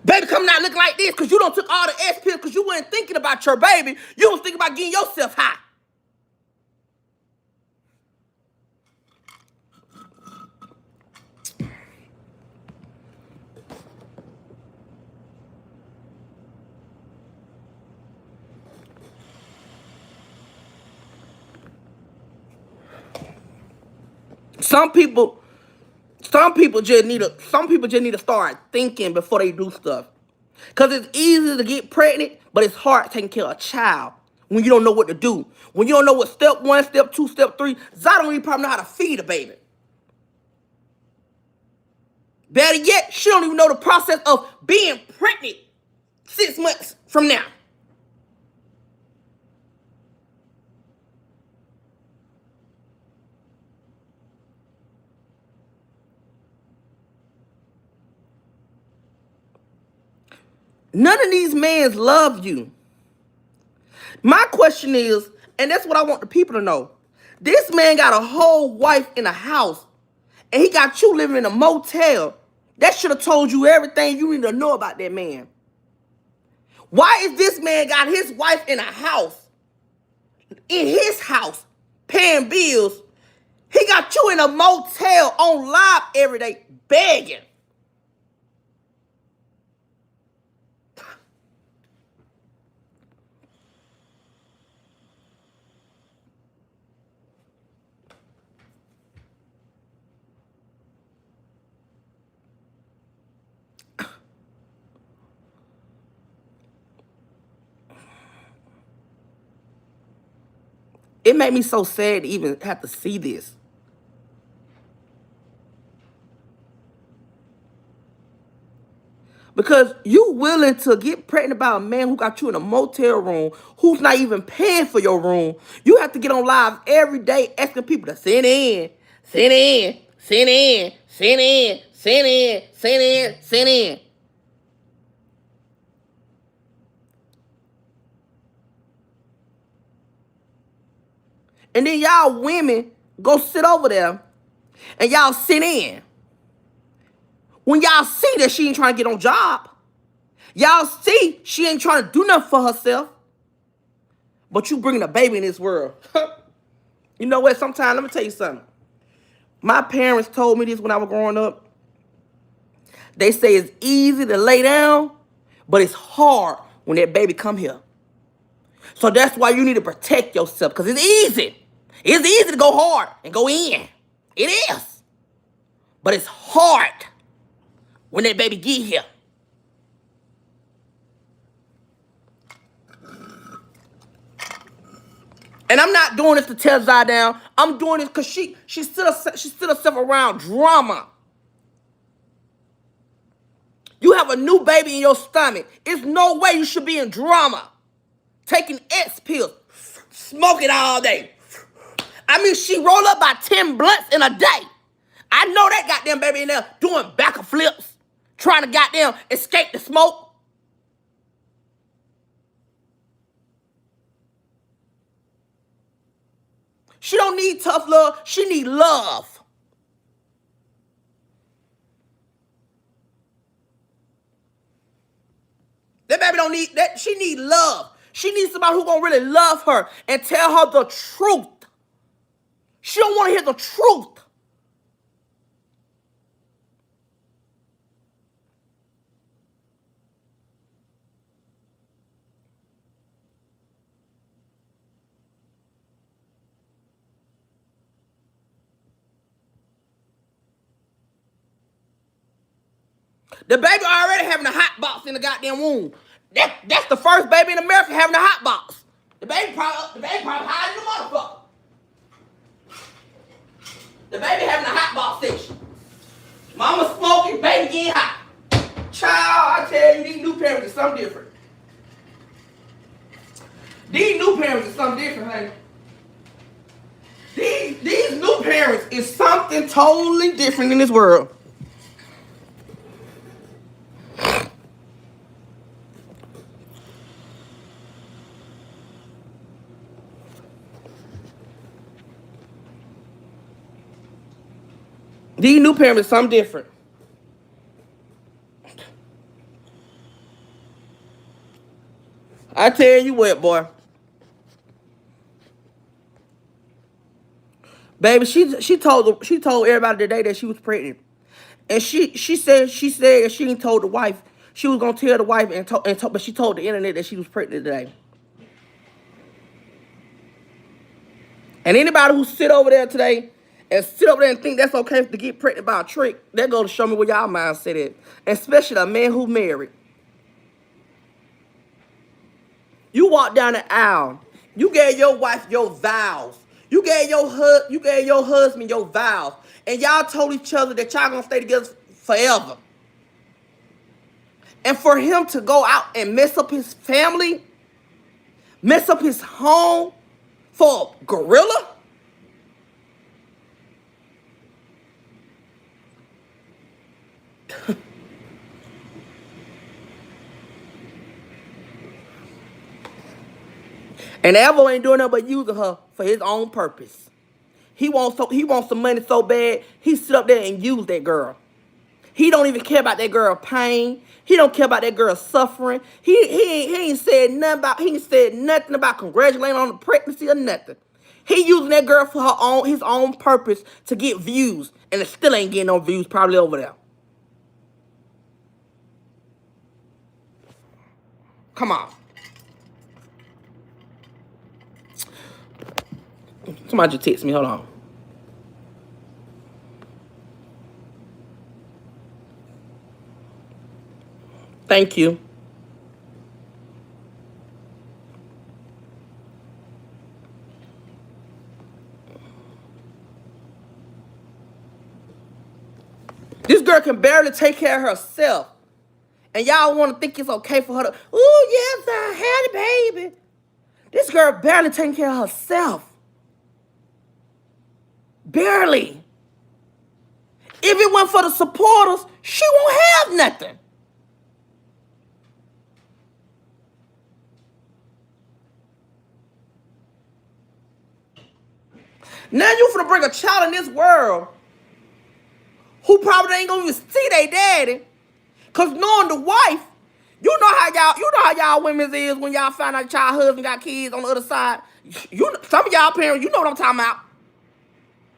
Baby coming out looking like this because you don't took all the S pills because you weren't thinking about your baby. You was thinking about getting yourself high. Some people just need to start thinking before they do stuff. Because it's easy to get pregnant, but it's hard taking care of a child when you don't know what to do. When you don't know what step 1, step 2, step 3, Zai don't even probably know how to feed a baby. Better yet, she don't even know the process of being pregnant 6 months from now. None of these men love you. My question is, and that's what I want the people to know. This man got a whole wife in a house, and he got you living in a motel. That should have told you everything you need to know about that man. Why is this man got his wife in a house, in his house, paying bills? He got you in a motel on live every day, begging. It made me so sad to even have to see this. Because you willing to get pregnant by a man who got you in a motel room, who's not even paying for your room. You have to get on live every day asking people to send in, send in, send in, send in, send in, send in, send in. And then y'all women go sit over there and y'all sit in. When y'all see that she ain't trying to get on job, y'all see she ain't trying to do nothing for herself, but you bringing a baby in this world. You know what? Sometimes, let me tell you something. My parents told me this when I was growing up. They say it's easy to lay down, but it's hard when that baby come here. So that's why you need to protect yourself, because it's easy. It's easy to go hard and go in. It is. But it's hard when that baby get here. And I'm not doing this to tear Zai down. I'm doing this because she sit herself around drama. You have a new baby in your stomach. It's no way you should be in drama. Taking X pills, smoking all day. I mean, she rolled up by 10 blunts in a day. I know that goddamn baby in there doing back of flips, trying to goddamn escape the smoke. She don't need tough love. She need love. That baby don't need that. She need love. She needs somebody who gonna really love her and tell her the truth. She don't want to hear the truth. The baby already having a hot box in the goddamn womb. That's the first baby in America having a hot box. The baby probably hiding the motherfucker. The baby having a hot box station. Mama smoking, baby getting hot. Child, I tell you, these new parents are something different. These new parents are something different, honey. These new parents is something totally different in this world. These new parents are something different. I tell you what, boy. Baby, she told everybody today that she was pregnant. And she said she ain't told the wife. She was gonna tell the wife but she told the internet that she was pregnant today. And anybody who sit over there today and sit over there and think that's okay to get pregnant by a trick, that go to show me where y'all mindset at. Especially a man who married. You walk down the aisle You gave your wife your vows. You gave your husband your vows. And y'all told each other that y'all gonna stay together forever. And for him to go out and mess up his family, mess up his home for a gorilla? And Avo ain't doing nothing but using her for his own purpose. He wants some money so bad, he sit up there and use that girl. He don't even care about that girl pain. He don't care about that girl suffering. He ain't said nothing about congratulating on the pregnancy or nothing. He using that girl for his own purpose to get views, and it still ain't getting no views probably over there. Come on. Somebody just text me. Hold on. Thank you. This girl can barely take care of herself. And y'all want to think it's okay for her to, ooh, yes, I had a baby. This girl barely taking care of herself. Barely. If it weren't for the supporters, she won't have nothing. Now you finna bring a child in this world who probably ain't gonna even see their daddy. Cause knowing the wife, you know how y'all women is when y'all find out y'all husband got kids on the other side. Some of y'all parents, you know what I'm talking about.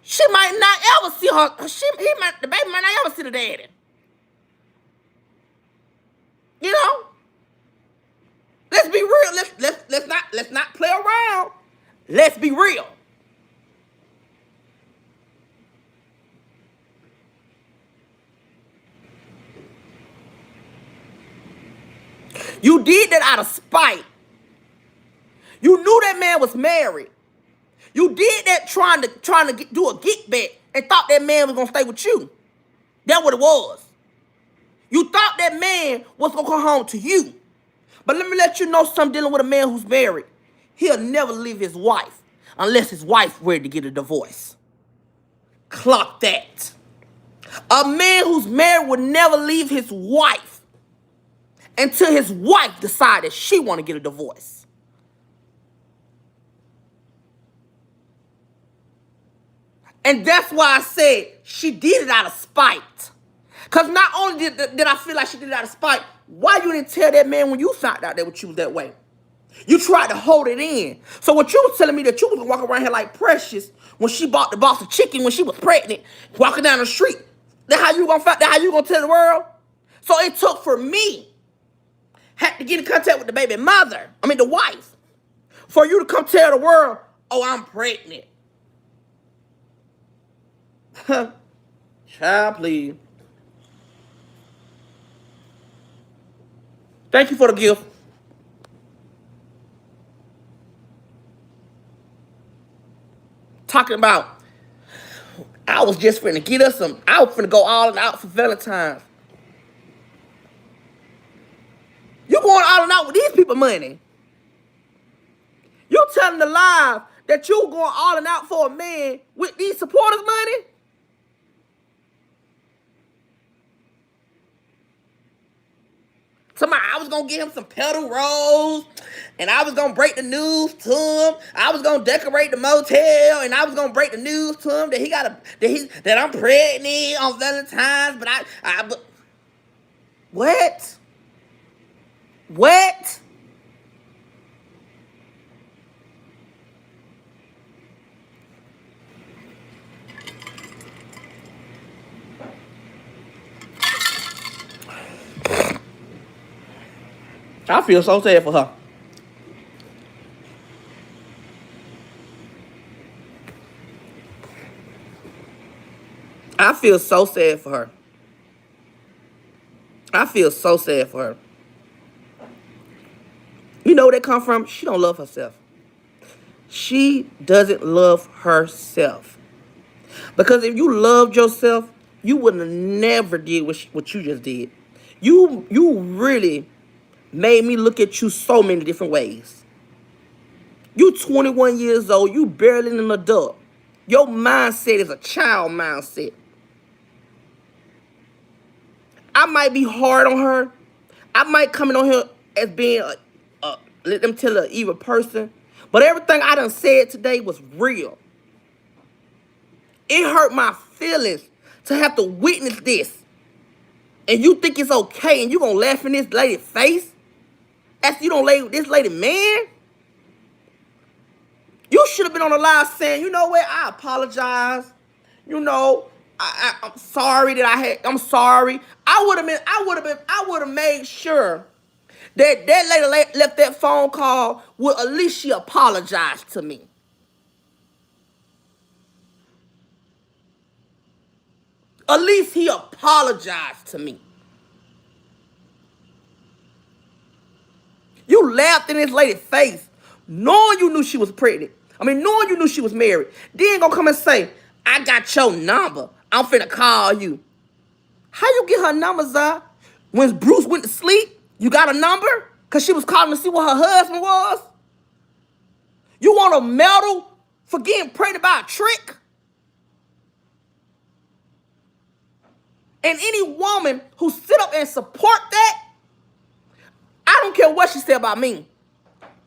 She might not ever see her. The baby might not ever see the daddy. You know? Let's be real. Let's not play around. Let's be real. You did that out of spite. You knew that man was married. You did that trying to do a get back and thought that man was gonna stay with you. That's what it was. You thought that man was gonna come home to you. But let me let you know something dealing with a man who's married. He'll never leave his wife unless his wife's ready to get a divorce. Clock that. A man who's married would never leave his wife until his wife decided she want to get a divorce. And that's why I said she did it out of spite. Because not only did I feel like she did it out of spite, why you didn't tell that man when you found out that you was that way? You tried to hold it in. So what you was telling me that you was walking around here like Precious when she bought the box of chicken when she was pregnant, walking down the street. That how you gonna tell the world? So it took for me, had to get in contact with the baby mother, the wife, for you to come tell the world, oh, I'm pregnant. Child, please. Thank you for the gift. Talking about, I was just finna get us some, I was finna go all out for Valentine's. You going all out with these people money. You telling the lie that you going all out for a man with these supporters money? Somebody, I was gonna get him some petal rolls, and I was gonna break the news to him. I was gonna decorate the motel, and I was gonna break the news to him that I'm pregnant on Valentine's. But what? What? I feel so sad for her. I feel so sad for her. I feel so sad for her. You know where that come from? She don't love herself. She doesn't love herself. Because if you loved yourself, you would have never did what you just did. You really made me look at you so many different ways. You 21 years old, you barely an adult. Your mindset is a child mindset. I might be hard on her. I might come in on here as being let them tell an evil person. But everything I done said today was real. It hurt my feelings to have to witness this. And you think it's okay and you gonna laugh in this lady's face? After you don't lay with this lady, man? You should have been on the live saying, you know what, I apologize. You know, I'm sorry I'm sorry. I would have made sure that lady left that phone call with at least she apologized to me. At least he apologized to me. You laughed in this lady's face, knowing you knew she was pregnant. Knowing you knew she was married. Then gonna come and say, I got your number. I'm finna call you. How you get her number, Zah? When Bruce went to sleep, you got a number? Because she was calling to see what her husband was? You want a medal for getting pregnant by a trick? And any woman who sit up and support that, I don't care what she said about me.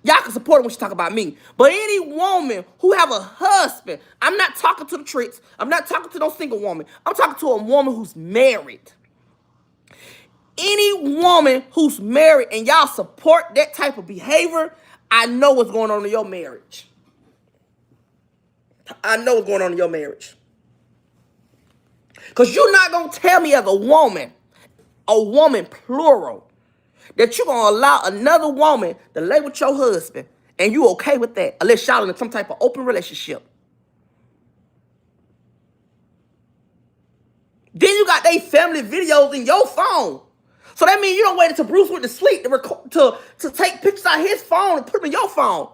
Y'all can support her when she talk about me. But any woman who have a husband, I'm not talking to the tricks. I'm not talking to no single woman. I'm talking to a woman who's married. Any woman who's married and y'all support that type of behavior, I know what's going on in your marriage. I know what's going on in your marriage. Because you're not going to tell me as a woman plural, that you're going to allow another woman to lay with your husband and you okay with that unless y'all in some type of open relationship. Then you got they family videos in your phone. So that means you don't wait until Bruce went to sleep to take pictures out his phone and put them in your phone.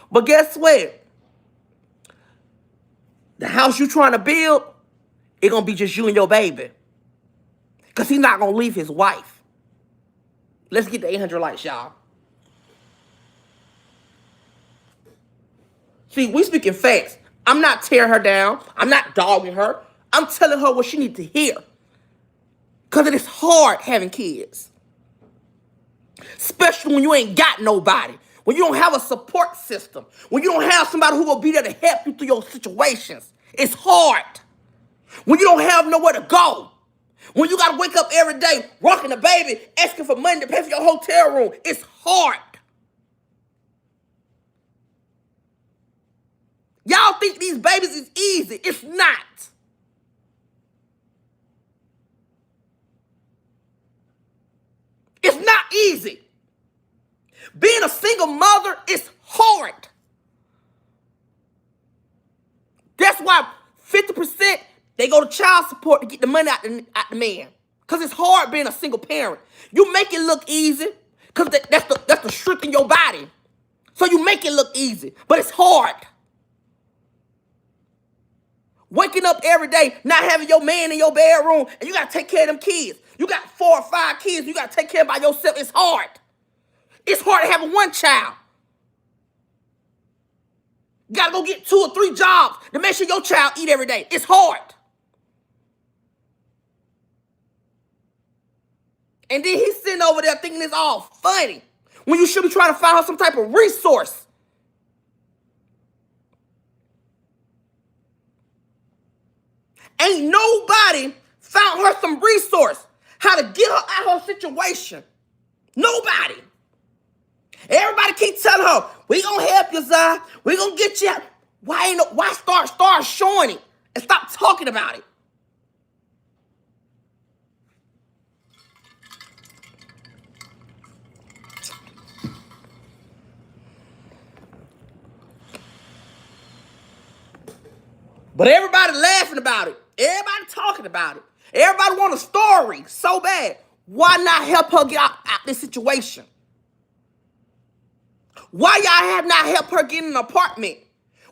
But guess what? The house you trying to build, it's going to be just you and your baby. Because he's not going to leave his wife. Let's get the 800 likes, y'all. See, we speaking facts. I'm not tearing her down. I'm not dogging her. I'm telling her what she needs to hear. Because it is hard having kids. Especially when you ain't got nobody. When you don't have a support system. When you don't have somebody who will be there to help you through your situations. It's hard. When you don't have nowhere to go. When you got to wake up every day, rocking the baby, asking for money to pay for your hotel room. It's hard. Y'all think these babies is easy. It's not. It's not easy. Being a single mother is hard. That's why 50% they go to child support to get the money out the man. Because it's hard being a single parent. You make it look easy because that's the strength in your body. So you make it look easy, but it's hard. Waking up every day, not having your man in your bedroom, and you got to take care of them kids. You got 4 or 5 kids, you got to take care of by yourself. It's hard. It's hard to have one child. You got to go get 2 or 3 jobs to make sure your child eat every day. It's hard. And then he's sitting over there thinking it's all funny when you should be trying to find her some type of resource. Ain't nobody found her some resource how to get her out of her situation. Nobody. Everybody keep telling her, we gonna help you, Zah. We gonna get you out. Why start showing it and stop talking about it? But everybody laughing about it. Everybody talking about it. Everybody want a story so bad. Why not help her get out this situation? Why y'all have not helped her get an apartment?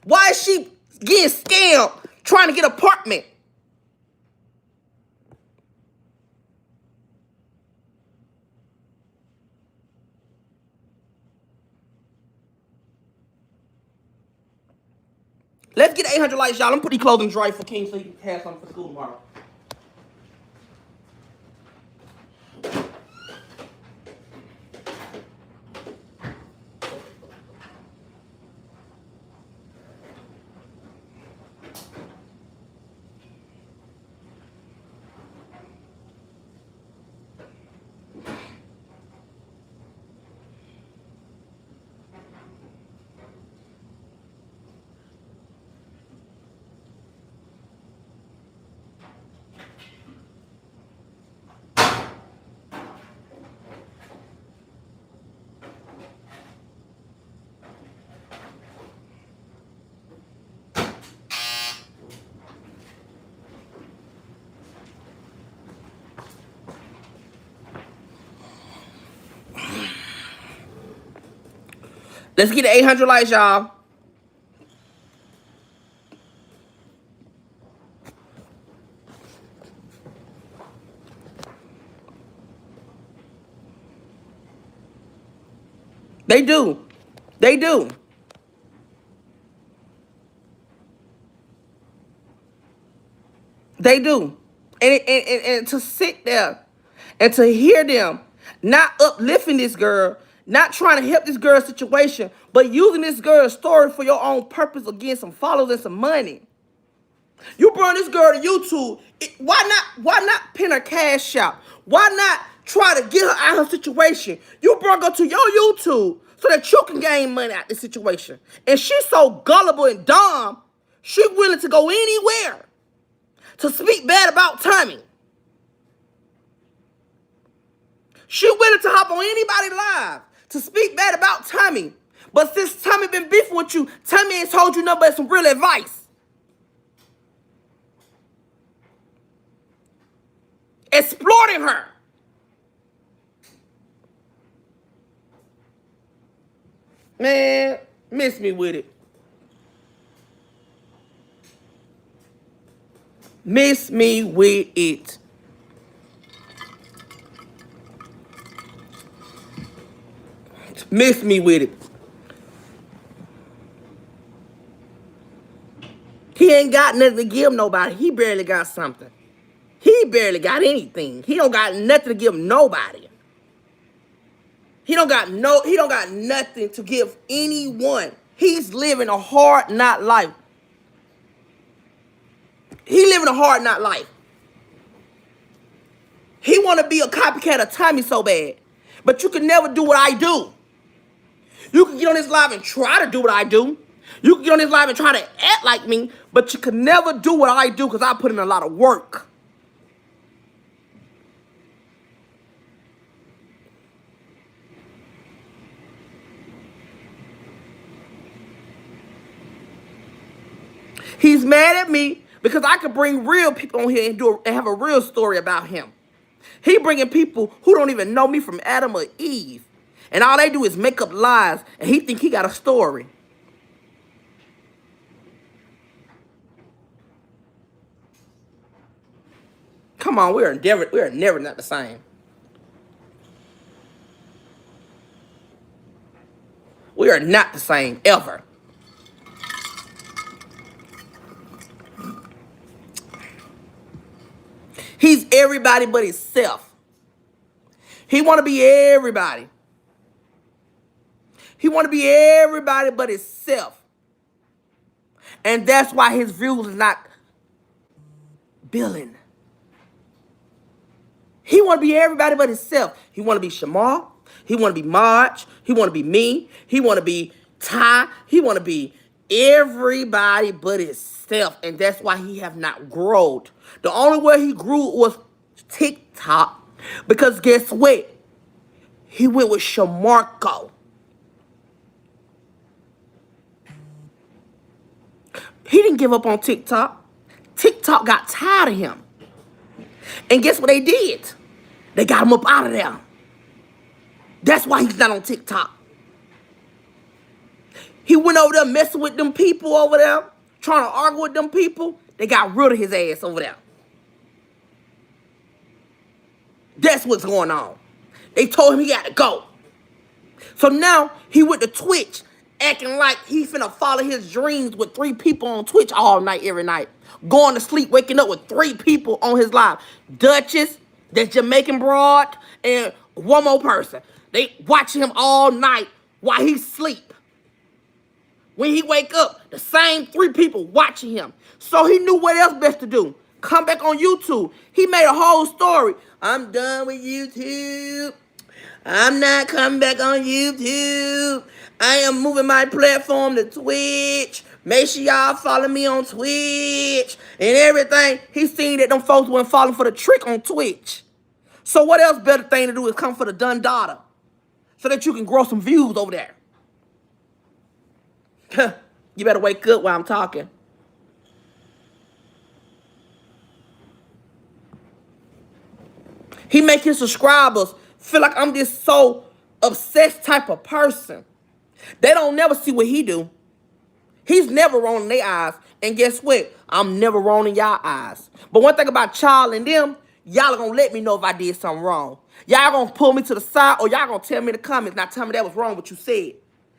Why is she getting scammed trying to get an apartment? Let's get 800 likes, y'all. I'm putting clothes in dry for King so he can have something for school tomorrow. Let's get 800 likes, y'all. They do. They do. They do. And to sit there and to hear them not uplifting this girl, not trying to help this girl's situation, but using this girl's story for your own purpose of getting some followers and some money. You bring this girl to YouTube. Why not pin her cash out? Why not try to get her out of her situation? You brought her to your YouTube so that you can gain money out of this situation. And she's so gullible and dumb, she's willing to go anywhere to speak bad about Tommy. She willing to hop on anybody's live to speak bad about Tommy. But since Tommy been beefing with you, Tommy ain't told you nothing but some real advice. Exploiting her. Man, miss me with it. Miss me with it. Miss me with it. He ain't got nothing to give nobody. He barely got something. He barely got anything. He don't got nothing to give nobody. He don't got nothing to give anyone. He's living a hard knock life. He living a hard knock life. He want to be a copycat of Tommy so bad. But you can never do what I do. You can get on this live and try to do what I do. You can get on this live and try to act like me, but you can never do what I do because I put in a lot of work. He's mad at me because I could bring real people on here and have a real story about him. He bringing people who don't even know me from Adam or Eve. And all they do is make up lies, and he think he got a story. Come on, we are never not the same. We are not the same, ever. He's everybody but himself. He want to be everybody. He want to be everybody but himself. And that's why his views is not billing. He want to be everybody but himself. He want to be Shamar. He want to be Marge. He want to be me. He want to be Ty. He want to be everybody but himself. And that's why he have not grown. The only way he grew was TikTok. Because guess what? He went with Shamarco. He didn't give up on TikTok. TikTok got tired of him. And guess what they did? They got him up out of there. That's why he's not on TikTok. He went over there messing with them people over there, trying to argue with them people. They got rid of his ass over there. That's what's going on. They told him he had to go. So now he went to Twitch, acting like he finna follow his dreams with 3 people on Twitch all night, every night. Going to sleep, waking up with 3 people on his live. Duchess, that Jamaican broad, and one more person. They watching him all night while he sleep. When he wake up, the same 3 people watching him. So he knew what else best to do. Come back on YouTube. He made a whole story. I'm done with YouTube. I'm not coming back on YouTube. I am moving my platform to Twitch. Make sure y'all follow me on Twitch and everything. He seen that them folks weren't falling for the trick on Twitch. So what else better thing to do is come for the done daughter so that you can grow some views over there. You better wake up while I'm talking. He make his subscribers feel like I'm this so obsessed type of person. They don't never see what he do. He's never wrong in their eyes. And guess what? I'm never wrong in y'all eyes. But one thing about Charlie and them, y'all are going to let me know if I did something wrong. Y'all going to pull me to the side or y'all going to tell me in the comments. Now tell me that was wrong what you said.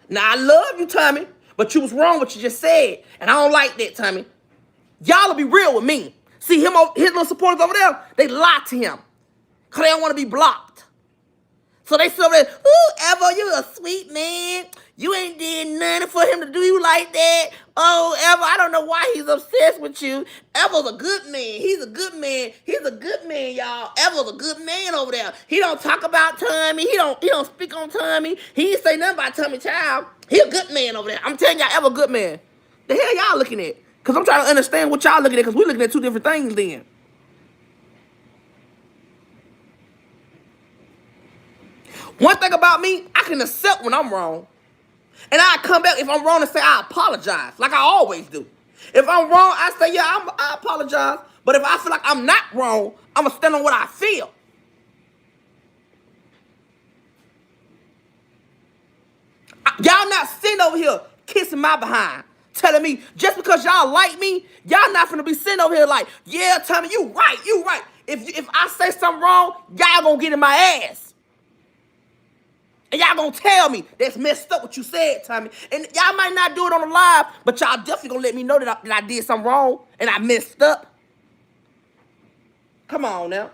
Now I love you, Tommy, but you was wrong what you just said. And I don't like that, Tommy. Y'all will be real with me. See, his little supporters over there, they lie to him. Because they don't want to be blocked. So they sit over there, ooh, Evo, you a sweet man. You ain't did nothing for him to do you like that. Oh, Evo, I don't know why he's obsessed with you. Evo's a good man. He's a good man. He's a good man, y'all. Evo's a good man over there. He don't talk about Tommy. He don't speak on Tommy. He ain't say nothing about Tommy Child. He a good man over there. I'm telling y'all, Evo a good man. The hell y'all looking at? Because I'm trying to understand what y'all looking at because we're looking at 2 different things then. One thing about me, I can accept when I'm wrong. And I come back if I'm wrong and say I apologize, like I always do. If I'm wrong, I say, yeah, I apologize. But if I feel like I'm not wrong, I'm going to stand on what I feel. Y'all not sitting over here kissing my behind, telling me just because y'all like me, y'all not finna be sitting over here like, yeah, Tommy, you right, you right. If I say something wrong, y'all gonna get in my ass. And y'all gonna tell me that's messed up what you said, Tommy. And y'all might not do it on the live, but y'all definitely gonna let me know that I did something wrong and I messed up. Come on now.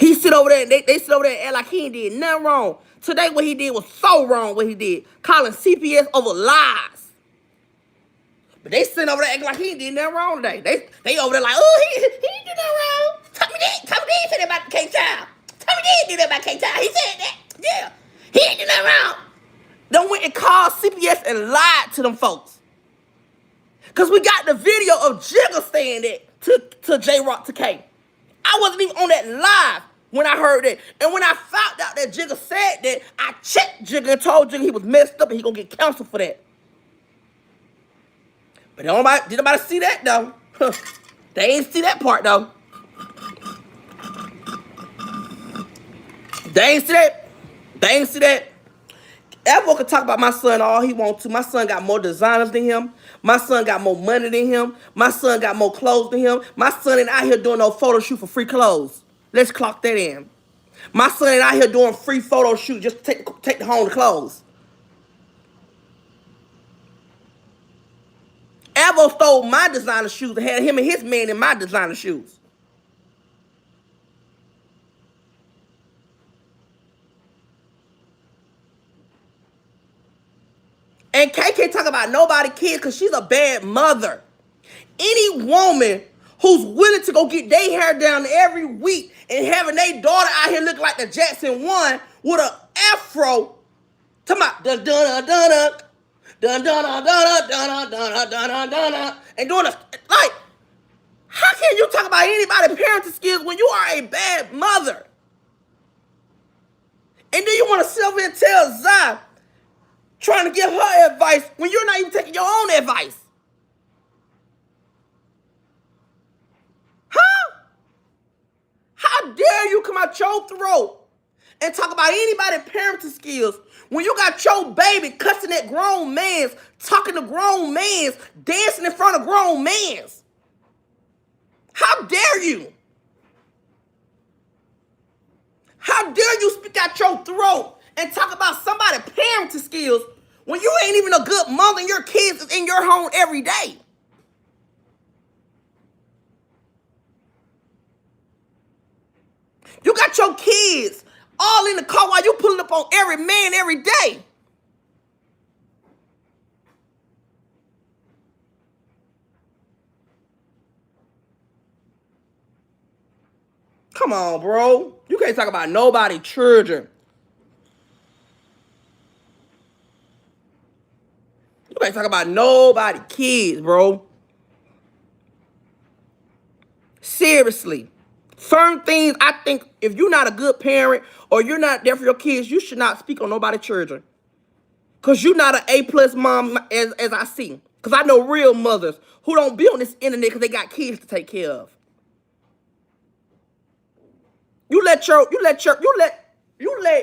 He sit over there and they sit over there and act like he ain't did nothing wrong. Today what he did was so wrong what he did. Calling CPS over lies. But they sitting over there acting like he ain't did nothing wrong today. They over there like, oh, he ain't did nothing wrong. Tommy did say that about K-Child. Tommy did do that about K-Child. He said that. Yeah. He ain't did nothing wrong. Then went and called CPS and lied to them folks. Because we got the video of Jigga saying that to J-Rock to K. I wasn't even on that live when I heard that. And when I found out that Jigga said that, I checked Jigga and told Jigga he was messed up and he gonna get canceled for that. But did nobody see that though? They ain't see that part though. They ain't see that. They ain't see that. Evo can talk about my son all he wants to. My son got more designers than him. My son got more money than him. My son got more clothes than him. My son ain't out here doing no photo shoot for free clothes. Let's clock that in. My son ain't out here doing free photo shoot just to take home the clothes. Evo stole my designer shoes and had him and his man in my designer shoes. And Kay can't talk about nobody kids because she's a bad mother. Any woman who's willing to go get their hair down every week and having their daughter out here look like the Jackson 1 with an afro, talking about dun dun dun dun dun dun dun dun dun dun dun dun dun and doing a like, how can you talk about anybody's parenting skills when you are a bad mother? And then you want to sit over and tell Zai, Trying to give her advice when you're not even taking your own advice. Huh? How dare you come out your throat and talk about anybody's parenting skills when you got your baby cussing at grown mans, talking to grown mans, dancing in front of grown mans? How dare you? How dare you speak out your throat and talk about somebody's parenting skills when you ain't even a good mother and your kids is in your home every day? You got your kids all in the car while you pulling up on every man every day. Come on, bro. You can't talk about nobody children. You can't talk about nobody kids, bro. Seriously. Certain things, I think if you're not a good parent or you're not there for your kids, you should not speak on nobody's children. Because you're not an A+ mom as I see. Because I know real mothers who don't be on this internet because they got kids to take care of. You let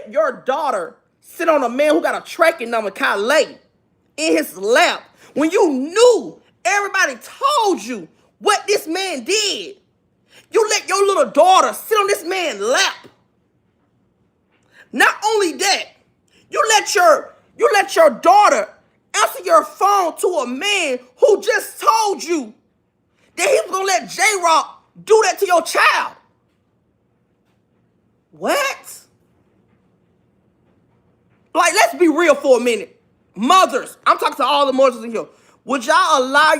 your daughter sit on a man who got a tracking number, Calais, in his lap when you knew everybody told you what this man did. You let your little daughter sit on this man's lap. Not only that, you let your daughter answer your phone to a man who just told you that he was gonna let J-Rock do that to your child. What? Like, let's be real for a minute. Mothers, I'm talking to all the mothers in here. Would y'all allow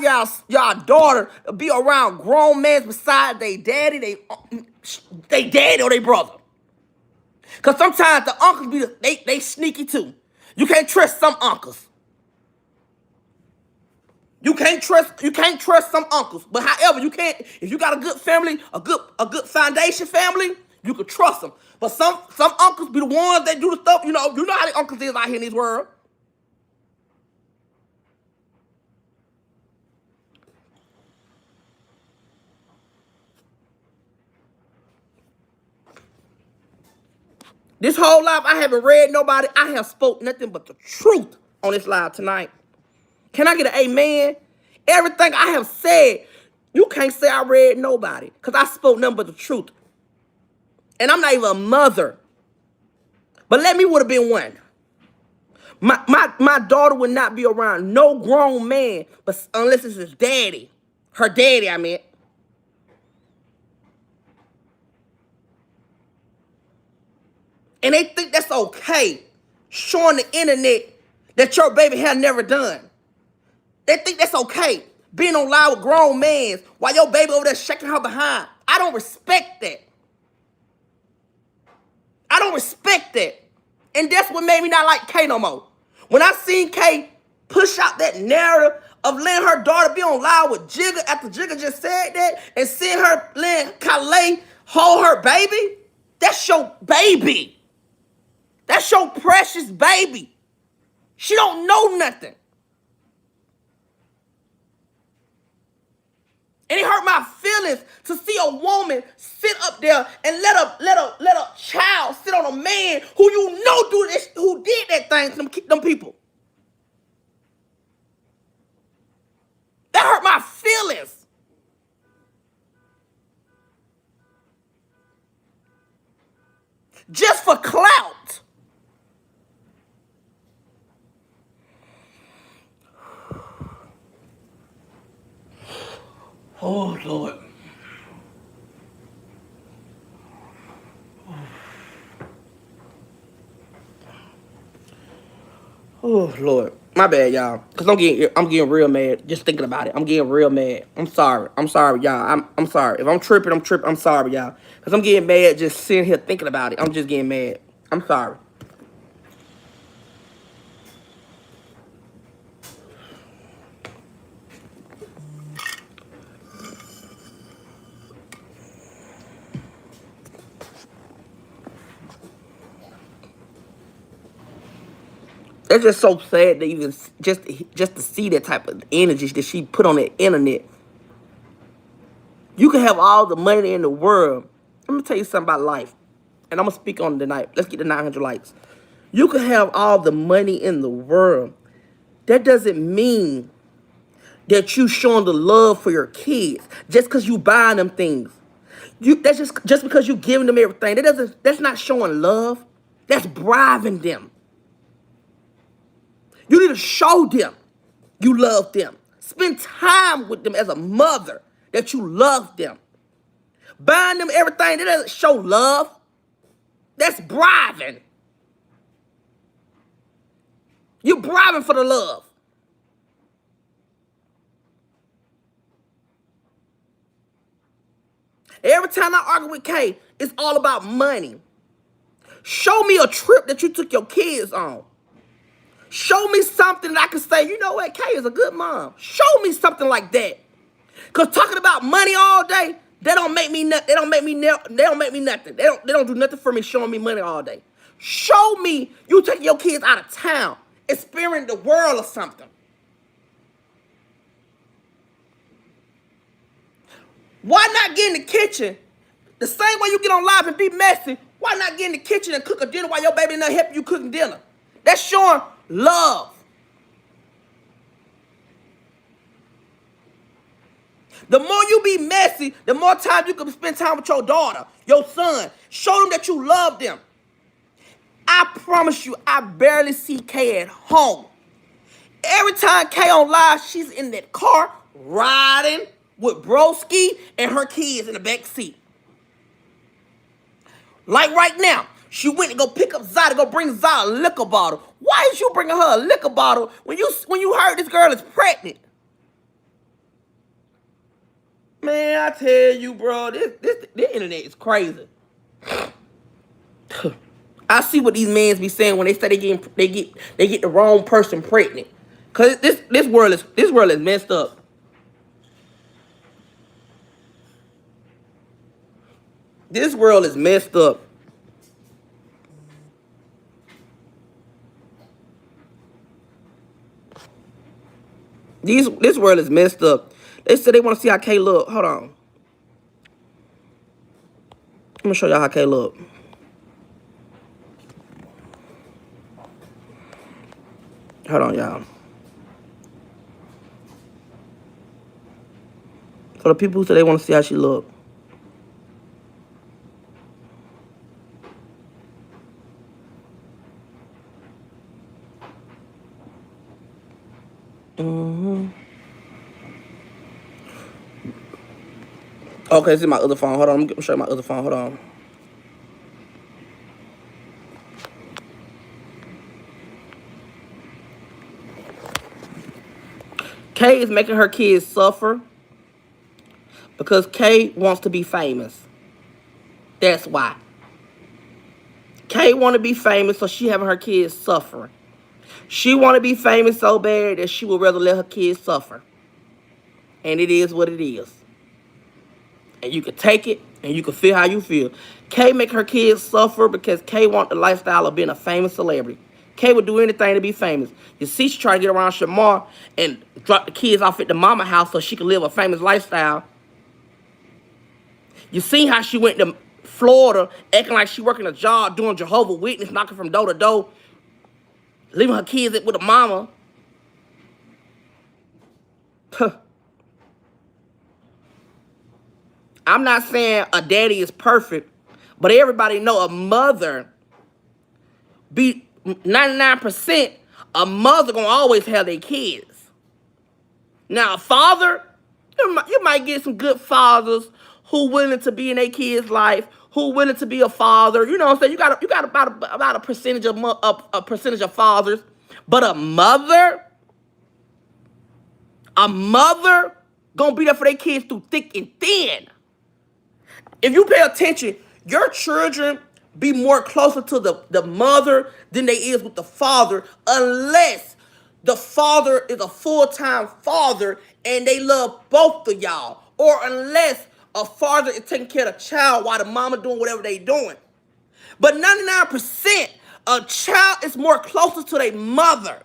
y'all daughter to be around grown men beside they daddy, they daddy or they brother? Because sometimes the uncles they sneaky too. You can't trust some uncles. You can't trust some uncles. But however, you can't, if you got a good family, a good foundation family, you can trust them. But some uncles be the ones that do the stuff, you know how the uncles is out here in this world. This whole life, I haven't read nobody. I have spoke nothing but the truth on this live tonight. Can I get an amen? Everything I have said, you can't say I read nobody because I spoke nothing but the truth. And I'm not even a mother. But let me would have been one. My daughter would not be around no grown man but unless it's his daddy. Her daddy, I meant. And they think that's okay, showing the internet that your baby had never done. They think that's okay, being on live with grown men while your baby over there shaking her behind. I don't respect that. I don't respect that. And that's what made me not like Kay no more. When I seen Kay push out that narrative of letting her daughter be on live with Jigga after Jigga just said that and seeing her letting Calais hold her baby, that's your baby. That's your precious baby. She don't know nothing. And it hurt my feelings to see a woman sit up there and let a child sit on a man who you know do this, who did that thing to them people. That hurt my feelings. Just for clout. Oh, Lord. Oh, Lord. My bad, y'all. Because I'm getting real mad just thinking about it. I'm getting real mad. I'm sorry. I'm sorry, y'all. I'm sorry. If I'm tripping, I'm tripping. I'm sorry, y'all. Because I'm getting mad just sitting here thinking about it. I'm just getting mad. I'm sorry. It's just so sad to even just to see that type of energy that she put on the internet. You can have all the money in the world. Let me tell you something about life. And I'm going to speak on it tonight. Let's get to 900 likes. You can have all the money in the world. That doesn't mean that you showing the love for your kids just because you buying them things. That's just because you giving them everything. That's not showing love. That's bribing them. You need to show them you love them. Spend time with them as a mother that you love them. Buying them everything, that doesn't show love. That's bribing. You're bribing for the love. Every time I argue with Kay, it's all about money. Show me a trip that you took your kids on. Show me something that I can say, you know what, Kay is a good mom. Show me something like that. Cause talking about money all day, they don't make me nothing. They don't make me nothing. They don't do nothing for me showing me money all day. Show me you taking your kids out of town, experiencing the world or something. Why not get in the kitchen? The same way you get on live and be messy, why not get in the kitchen and cook a dinner while your baby not helping you cooking dinner? That's showing love. The more you be messy, the more time you can spend time with your daughter, your son. Show them that you love them. I promise you, I barely see Kay at home. Every time Kay on live, she's in that car riding with Broski and her kids in the back seat. Like right now, she went to go pick up Zai to go bring Zai a liquor bottle. Why is you bringing her a liquor bottle when you heard this girl is pregnant? Man, I tell you, bro, this internet is crazy. I see what these men be saying when they say they get the wrong person pregnant. Cause this world is messed up. This world is messed up. This world is messed up. They said they want to see how Kay look. Hold on. I'm gonna show y'all how Kay look. Hold on, y'all. For the people who say they want to see how she look. Okay, this is my other phone. Hold on, I'm gonna show you my other phone. Hold on. Kay is making her kids suffer because Kay wants to be famous. That's why. Kay want to be famous, so she having her kids suffering. She want to be famous so bad that she would rather let her kids suffer. And it is what it is. And you can take it, and you can feel how you feel. Kay make her kids suffer because Kay want the lifestyle of being a famous celebrity. Kay would do anything to be famous. You see, she trying to get around Shamar and drop the kids off at the mama house so she can live a famous lifestyle. You see how she went to Florida acting like she working a job, doing Jehovah's Witness, knocking from door to door, leaving her kids with a mama. I'm not saying a daddy is perfect, but everybody know a mother be 99%, a mother gonna always have their kids. Now a father, you might get some good fathers who willing to be in their kids' life, who willing to be a father. You know what I'm saying? You got about a percentage of fathers, but a mother gonna be there for their kids through thick and thin. If you pay attention, your children be more closer to the mother than they is with the father, unless the father is a full-time father and they love both of y'all, or unless a father is taking care of the child while the mama doing whatever they doing. But 99% A child is more closer to their mother.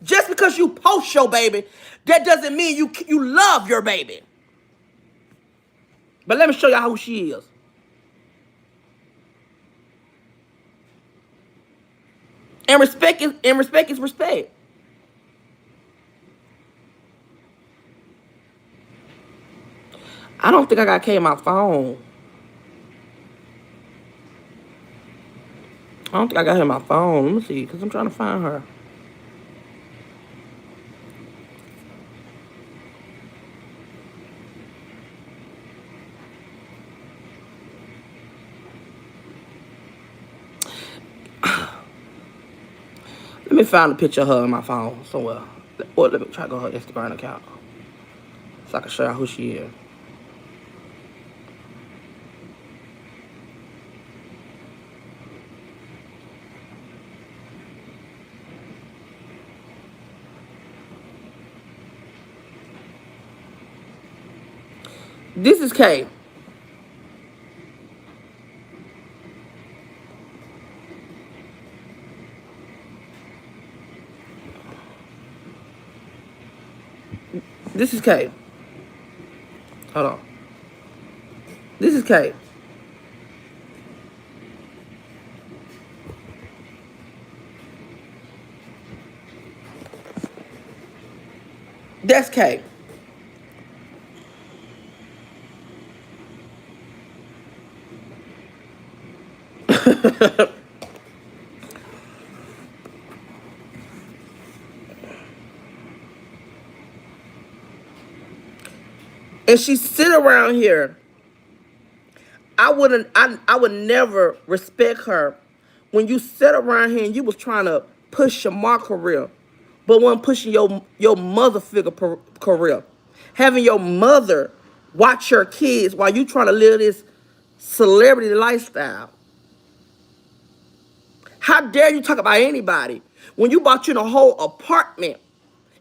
Just because you post your baby, that doesn't mean you love your baby. But let me show y'all who she is. And respect is respect. I don't think I got K in my phone. I don't think I got her in my phone. Let me see, because I'm trying to find her. Let me find a picture of her on my phone somewhere. Or let me try to go to her Instagram account so I can show you who she is. This is Kay. This is Kay. Hold on. This is Kay. That's Kay. And she sit around here. I would never respect her when you sat around here and you was trying to push your Shamar career, but wasn't pushing your mother figure career. Having your mother watch your kids while you trying to live this celebrity lifestyle. How dare you talk about anybody when you bought you in a whole apartment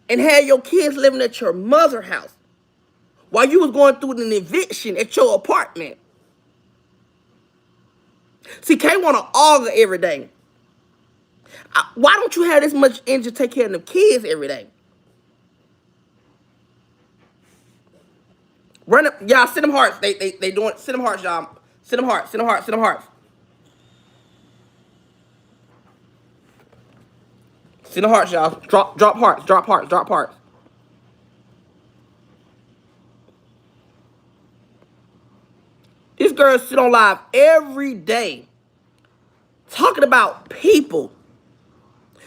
and had your kids living at your mother's house while you was going through an eviction at your apartment? See, Kay want to argue every day. Why don't you have this much energy to take care of them kids every day? Run up, y'all. Send them hearts. They doing. Send them hearts, y'all. Send them hearts. Send them hearts. Send them hearts. Send them hearts, y'all. Drop hearts. Drop hearts. Drop hearts. This girl sit on live every day talking about people.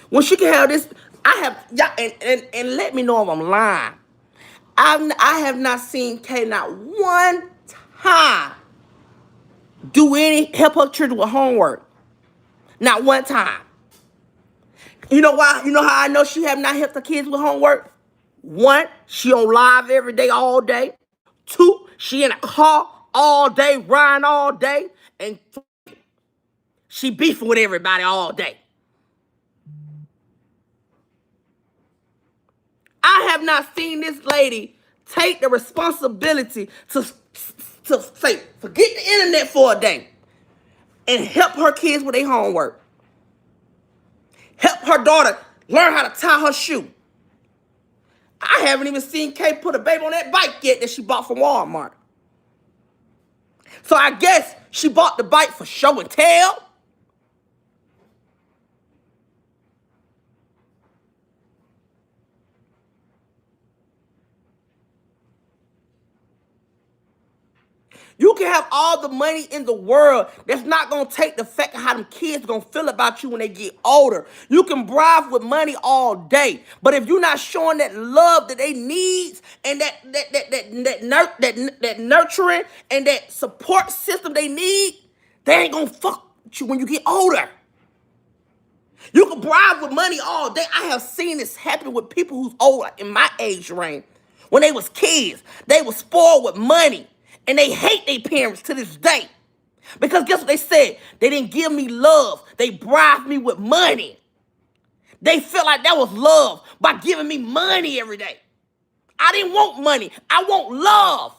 When she can have this, I have y'all and let me know if I'm lying. I have not seen Kay not one time do any help her children with homework. Not one time. You know why? You know how I know she have not helped her kids with homework? One, she on live every day, all day. Two, she in a car all day, riding all day. And three, she beefing with everybody all day. I have not seen this lady take the responsibility to say, forget the internet for a day and help her kids with their homework. Help her daughter learn how to tie her shoe. I haven't even seen Kay put a baby on that bike yet that she bought from Walmart. So I guess she bought the bike for show and tell. You can have all the money in the world. That's not going to take the fact of how them kids going to feel about you when they get older. You can bribe with money all day. But if you're not showing that love that they need and that nurturing and that support system they need, they ain't going to fuck with you when you get older. You can bribe with money all day. I have seen this happen with people who's older in my age range. When they was kids, they was spoiled with money. And they hate their parents to this day. Because guess what they said? They didn't give me love. They bribed me with money. They felt like that was love by giving me money every day. I didn't want money. I want love.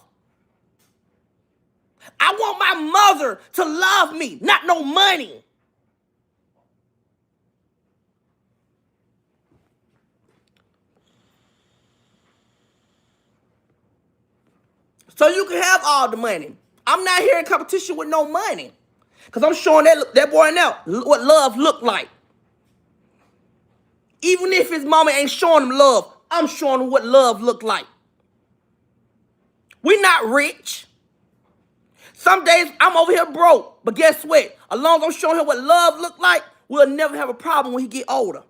I I want my mother to love me, not no money. So you can have all the money. I'm not here in competition with no money. Because I'm showing that boy now what love look like. Even if his mama ain't showing him love, I'm showing him what love look like. We not rich. Some days I'm over here broke. But guess what? As long as I'm showing him what love look like, we'll never have a problem when he get older.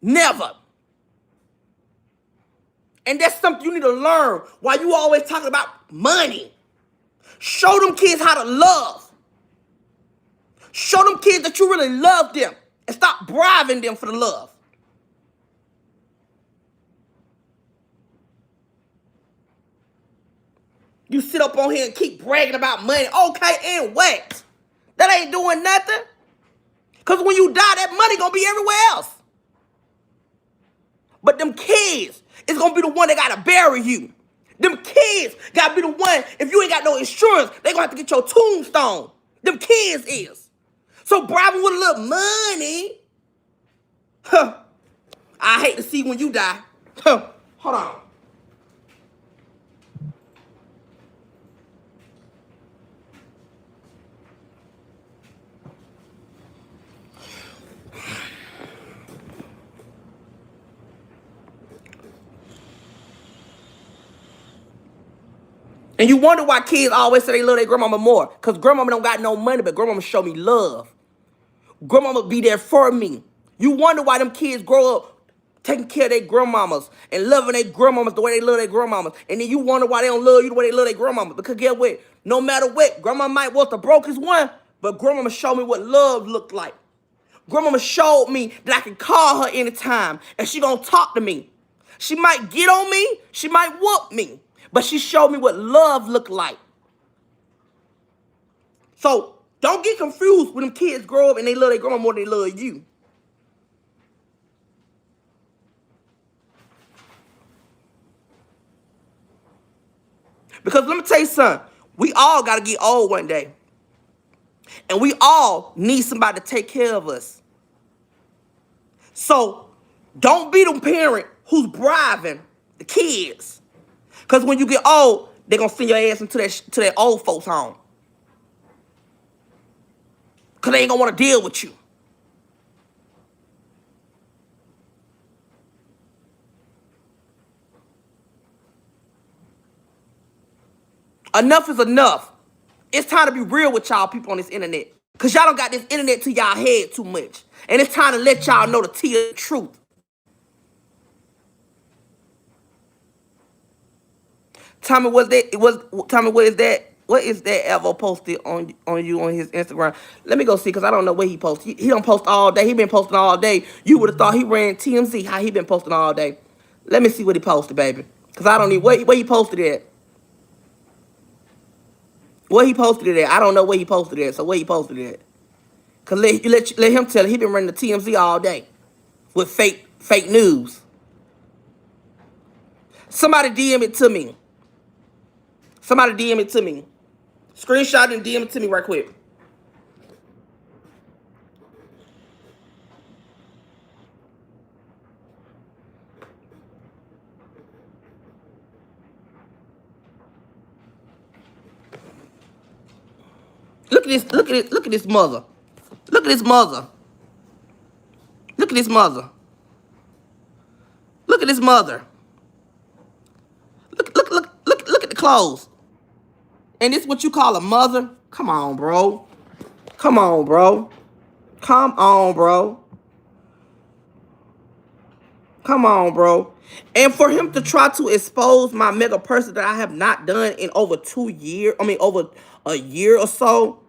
Never. And that's something you need to learn. Why you always talking about money? Show them kids how to love. Show them kids that you really love them. And stop bribing them for the love. You sit up on here and keep bragging about money. Okay, and what? That ain't doing nothing. Because when you die, that money going to be everywhere else. But them kids is going to be the one that got to bury you. Them kids got to be the one, if you ain't got no insurance, they going to have to get your tombstone. Them kids is. So bribing with a little money, I hate to see when you die. Hold on. And you wonder why kids always say they love their grandmama more. Because grandmama don't got no money, but grandmama show me love. Grandmama be there for me. You wonder why them kids grow up taking care of their grandmamas and loving their grandmamas the way they love their grandmamas. And then you wonder why they don't love you the way they love their grandmamas. Because guess what? No matter what, grandma might want the brokest one, but grandmama showed me what love looked like. Grandmama showed me that I can call her anytime and she gonna talk to me. She might get on me, she might whoop me, but she showed me what love looked like. So don't get confused when them kids grow up and they love their grandma more than they love you. Because let me tell you something, we all got to get old one day. And we all need somebody to take care of us. So don't be the parent who's bribing the kids. Because when you get old, they're going to send your ass into that old folks' home. Because they ain't going to want to deal with you. Enough is enough. It's time to be real with y'all people on this internet. Because y'all don't got this internet to y'all head too much. And it's time to let y'all know the truth. Tell me what is that? What is that Evo posted on you on his Instagram? Let me go see, because I don't know what he posted. He don't post all day. He been posting all day. You would have thought he ran TMZ, how he been posting all day. Let me see what he posted, baby. Because I don't need, where he posted it. Where he posted it at? I don't know where he posted it at, so where he posted it at? Because let him tell it. He been running the TMZ all day with fake news. Somebody DM it to me. Somebody DM it to me. Screenshot and DM it to me right quick. Look at this, look at it, look at this mother. Look at this mother. Look at this mother. Look at this mother. Look at the clothes. And this what you call a mother? Come on, bro. Come on, bro. Come on, bro. Come on, bro. And for him to try to expose my mega person that I have not done in over 2 years, over a year or so.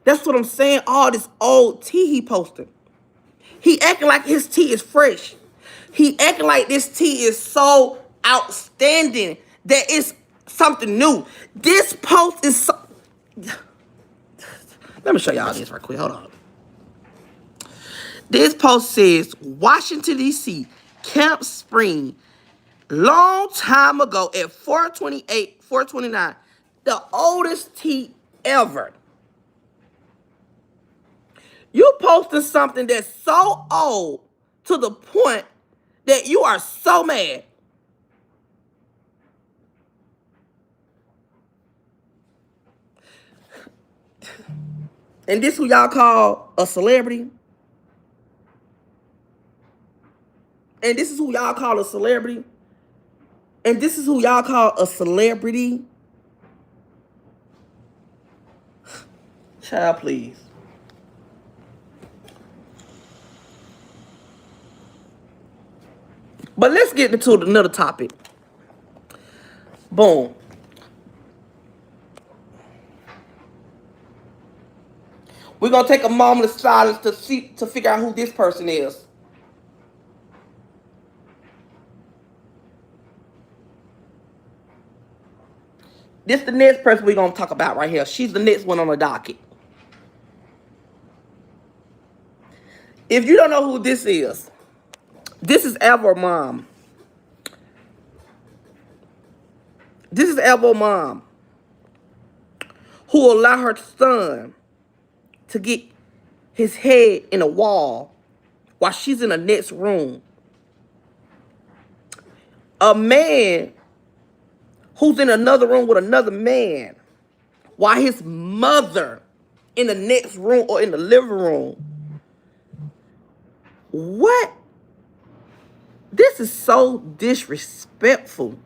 That's what I'm saying. All this old tea he posted. He acting like his tea is fresh. He acting like this tea is so outstanding that it's something new. This post is so... Let me show y'all this right quick. Hold on. This post says, Washington, D.C., Camp Spring, Long time ago at 428, 429, the oldest tea ever. You posted something that's so old to the point that you are so mad. And this who y'all call a celebrity? And this is who y'all call a celebrity? And this is who y'all call a celebrity? Child, please. But let's get into another topic. Boom. We're gonna take a moment of silence to figure out who this person is. This the next person we're gonna talk about right here. She's the next one on the docket. If you don't know who this is Evo's mom. This is Evo's mom, who allowed her son to get his head in a wall while she's in the next room. A man who's in another room with another man while his mother in the next room or in the living room. What? This is so disrespectful.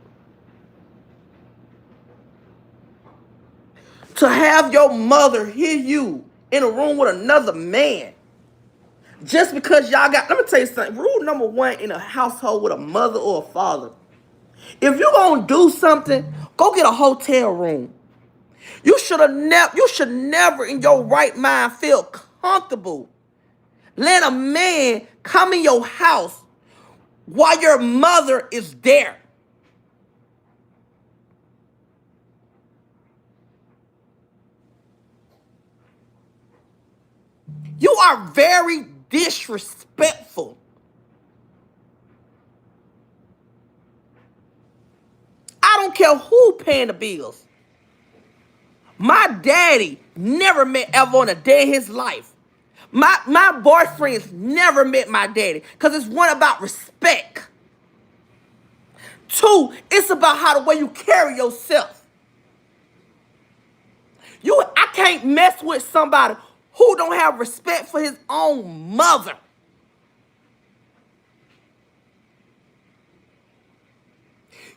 To have your mother hear you in a room with another man just because y'all got, let me tell you something. Rule number one in a household with a mother or a father: if you gonna do something, go get a hotel room. You should never in your right mind feel comfortable let a man come in your house while your mother is there. You are very disrespectful. I don't care who paying the bills. My daddy never met Evo in a day in his life. My boyfriends never met my daddy, because it's one about respect. Two, it's about how the way you carry yourself. I can't mess with somebody who don't have respect for his own mother.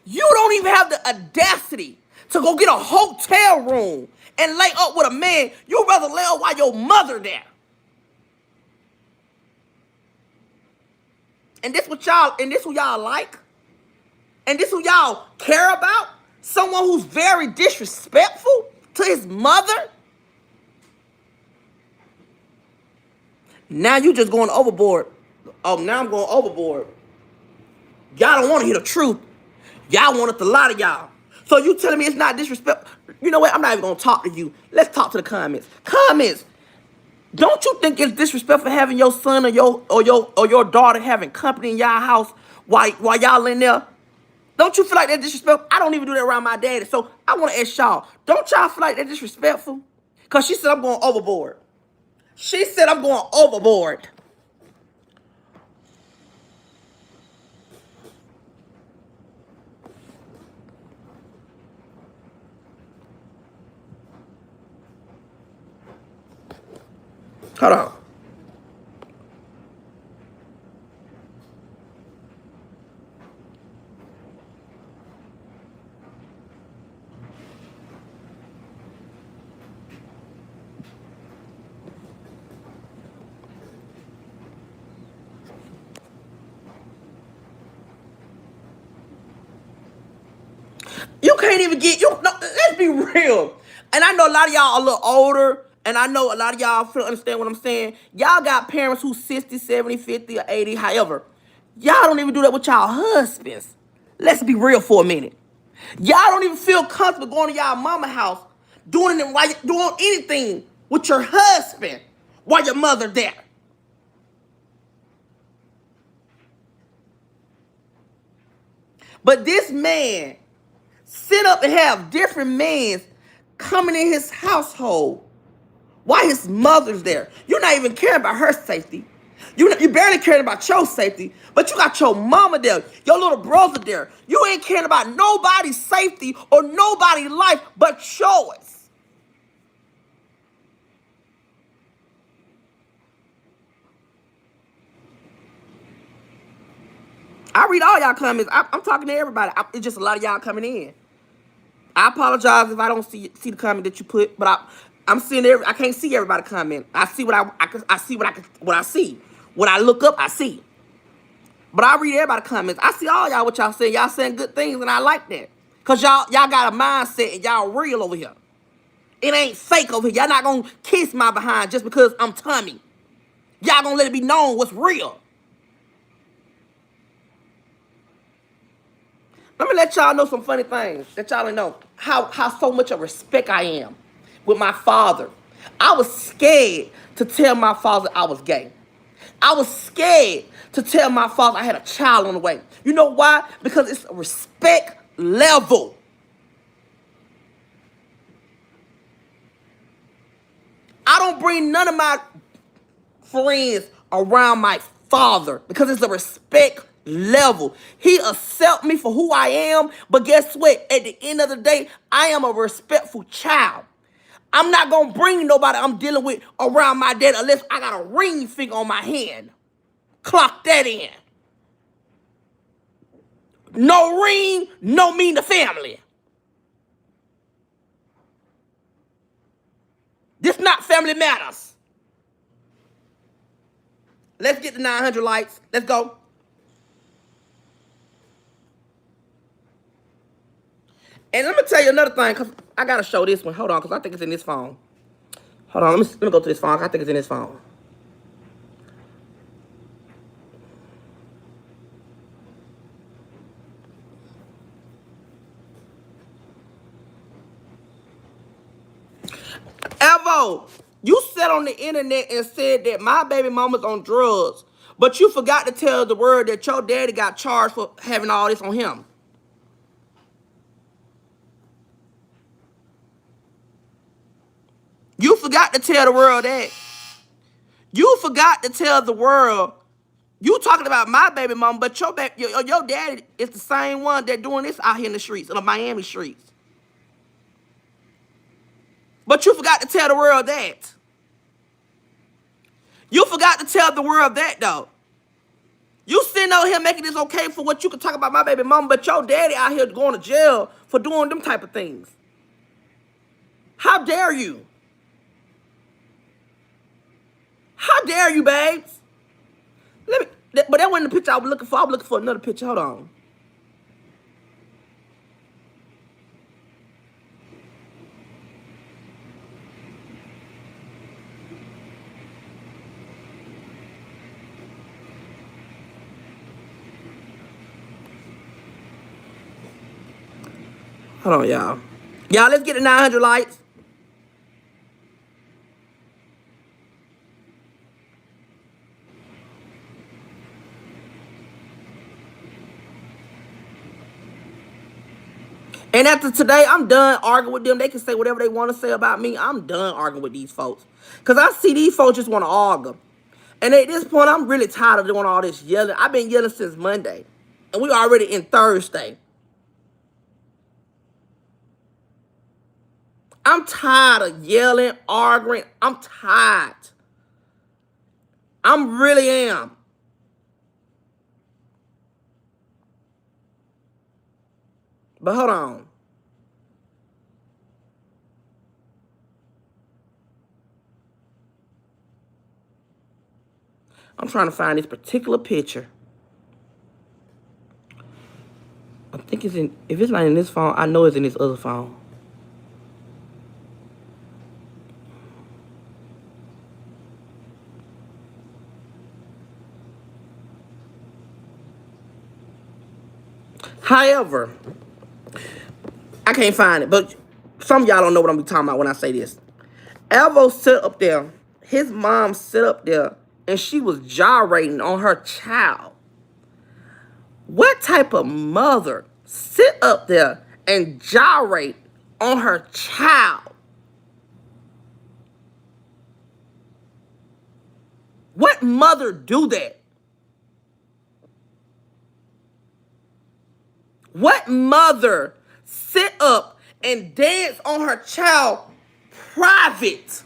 You don't even have the audacity to go get a hotel room and lay up with a man. You'd rather lay up while your mother there. And this who y'all like? And this who y'all care about? Someone who's very disrespectful to his mother? Now you just going overboard. Oh, now I'm going overboard. Y'all don't want to hear the truth. Y'all want it to lie to y'all. So you telling me it's not disrespectful? You know what? I'm not even going to talk to you. Let's talk to the comments. Comments. Don't you think it's disrespectful having your son or your daughter having company in y'all house while y'all in there? Don't you feel like that's disrespectful? I don't even do that around my daddy. So I want to ask y'all, don't y'all feel like that's disrespectful? Because she said I'm going overboard. She said I'm going overboard. Hold on. You can't even get, no, let's be real. And I know a lot of y'all a little older, and I know a lot of y'all feel understand what I'm saying. Y'all got parents who's 60, 70, 50, or 80, however. Y'all don't even do that with y'all husbands. Let's be real for a minute. Y'all don't even feel comfortable going to y'all mama house, doing anything with your husband while your mother there. But this man sit up and have different men coming in his household while his mother's there. You're not even caring about her safety. You barely caring about your safety, but you got your mama there, your little brother there. You ain't caring about nobody's safety or nobody's life but yours. I read all y'all comments. I'm talking to everybody. It's just a lot of y'all coming in. I apologize if I don't see the comment that you put, but I'm seeing I can't see everybody comment. I see what I see what I see. When I look up, I see. But I read everybody comments. I see all y'all what y'all saying. Y'all saying good things, and I like that. Cause y'all got a mindset and y'all real over here. It ain't fake over here. Y'all not gonna kiss my behind just because I'm Tommy. Y'all gonna let it be known what's real. Let me let y'all know some funny things that y'all don't know. How so much of respect I am with my father. I was scared to tell my father I was gay. I was scared to tell my father I had a child on the way. You know why? Because it's a respect level. I don't bring none of my friends around my father because it's a respect level. He accepts me for who I am, but guess what? At the end of the day, I am a respectful child. I'm not going to bring nobody I'm dealing with around my dad unless I got a ring finger on my hand. Clock that in. No ring, no mean the family. This not Family Matters. Let's get to 900 likes. Let's go. And let me tell you another thing, because I got to show this one. Hold on, because I think it's in this phone. Hold on, let me go to this phone. I think it's in this phone. Evo, you sat on the internet and said that my baby mama's on drugs, but you forgot to tell the world that your daddy got charged for having all this on him. You forgot to tell the world that. You forgot to tell the world. You talking about my baby mama, but your daddy is the same one that doing this out here in the streets, in the Miami streets. But you forgot to tell the world that. You forgot to tell the world that, though. You sitting out here making this okay for what you can talk about my baby mama, but your daddy out here going to jail for doing them type of things. How dare you? How dare you, babes? But that wasn't the picture I was looking for. I was looking for another picture. Hold on. Hold on, y'all. Y'all, let's get to 900 likes. And after today, I'm done arguing with them. They can say whatever they want to say about me. I'm done arguing with these folks. Because I see these folks just want to argue. And at this point, I'm really tired of doing all this yelling. I've been yelling since Monday. And we already in Thursday. I'm tired of yelling, arguing. I'm tired. I really am. But hold on. I'm trying to find this particular picture. I think it's in, if it's not in this phone, I know it's in this other phone. However, I can't find it, but some of y'all don't know what I'm talking about when I say this. Evo sit up there, his mom sit up there, and she was gyrating on her child. What type of mother sit up there and gyrate on her child? What mother do that? What mother sit up and dance on her child private?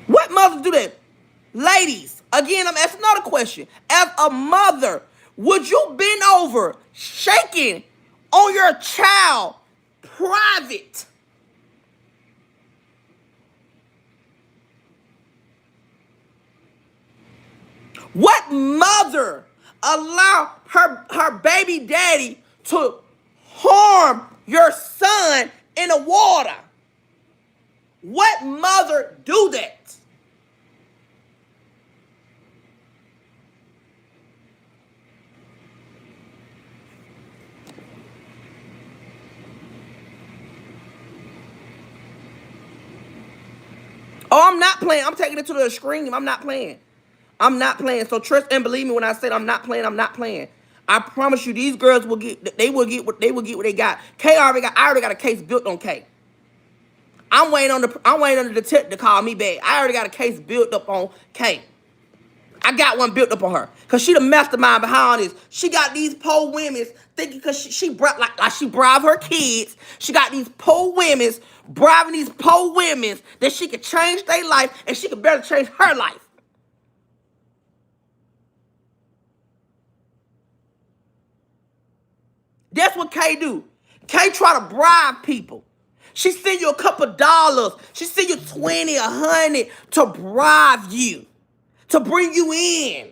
What mother do that? Ladies, again, I'm asking another question. As a mother, would you bend over shaking on your child private? What mother allow her baby daddy to harm your son in the water? What mother do that? Oh, I'm not playing. I'm taking it to the extreme. I'm not playing. I'm not playing. So trust and believe me when I said I'm not playing. I'm not playing. I promise you, these girls will get. They will get what they will get. What they got. K already got. I already got a case built on K. I'm waiting on the detective to call me back. I already got a case built up on K. I got one built up on her because she the mastermind behind this. She got these poor women thinking because she like she bribe her kids. She got these poor women bribing these poor women that she could change their life and she could better change her life. That's what K do. K try to bribe people. She send you a couple dollars. She send you 20, 100 to bribe you, to bring you in.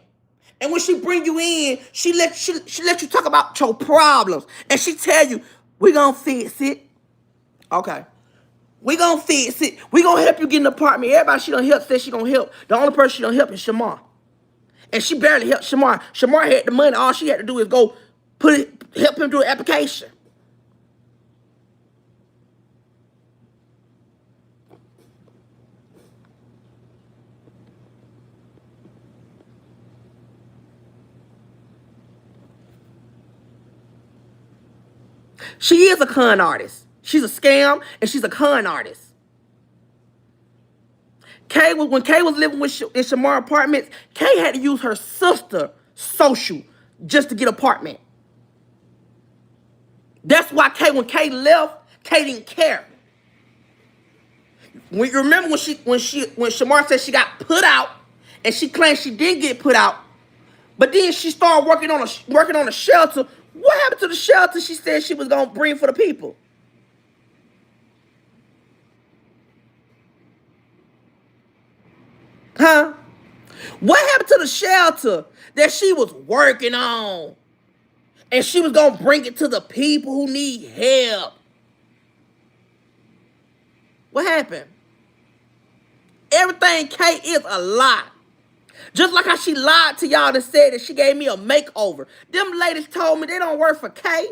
And when she bring you in, she let you talk about your problems. And she tell you, we gonna fix it. Okay. We gonna fix it. We gonna help you get an apartment. Everybody she done help said she gonna help. The only person she done help is Shamar. And she barely helped Shamar. Shamar had the money. All she had to do is go help him do an application. She is a con artist. She's a scam and she's a con artist. When Kay was living in Shamar apartments, Kay had to use her sister social just to get apartment. That's why when Kay left, Kay didn't care. When you remember when Shamar said she got put out, and she claimed she didn't get put out, but then she started working on a shelter. What happened to the shelter she said she was gonna bring for the people? Huh? What happened to the shelter that she was working on? And she was gonna bring it to the people who need help. What happened? Everything K is a lie. Just like how she lied to y'all and said that she gave me a makeover. Them ladies told me they don't work for K.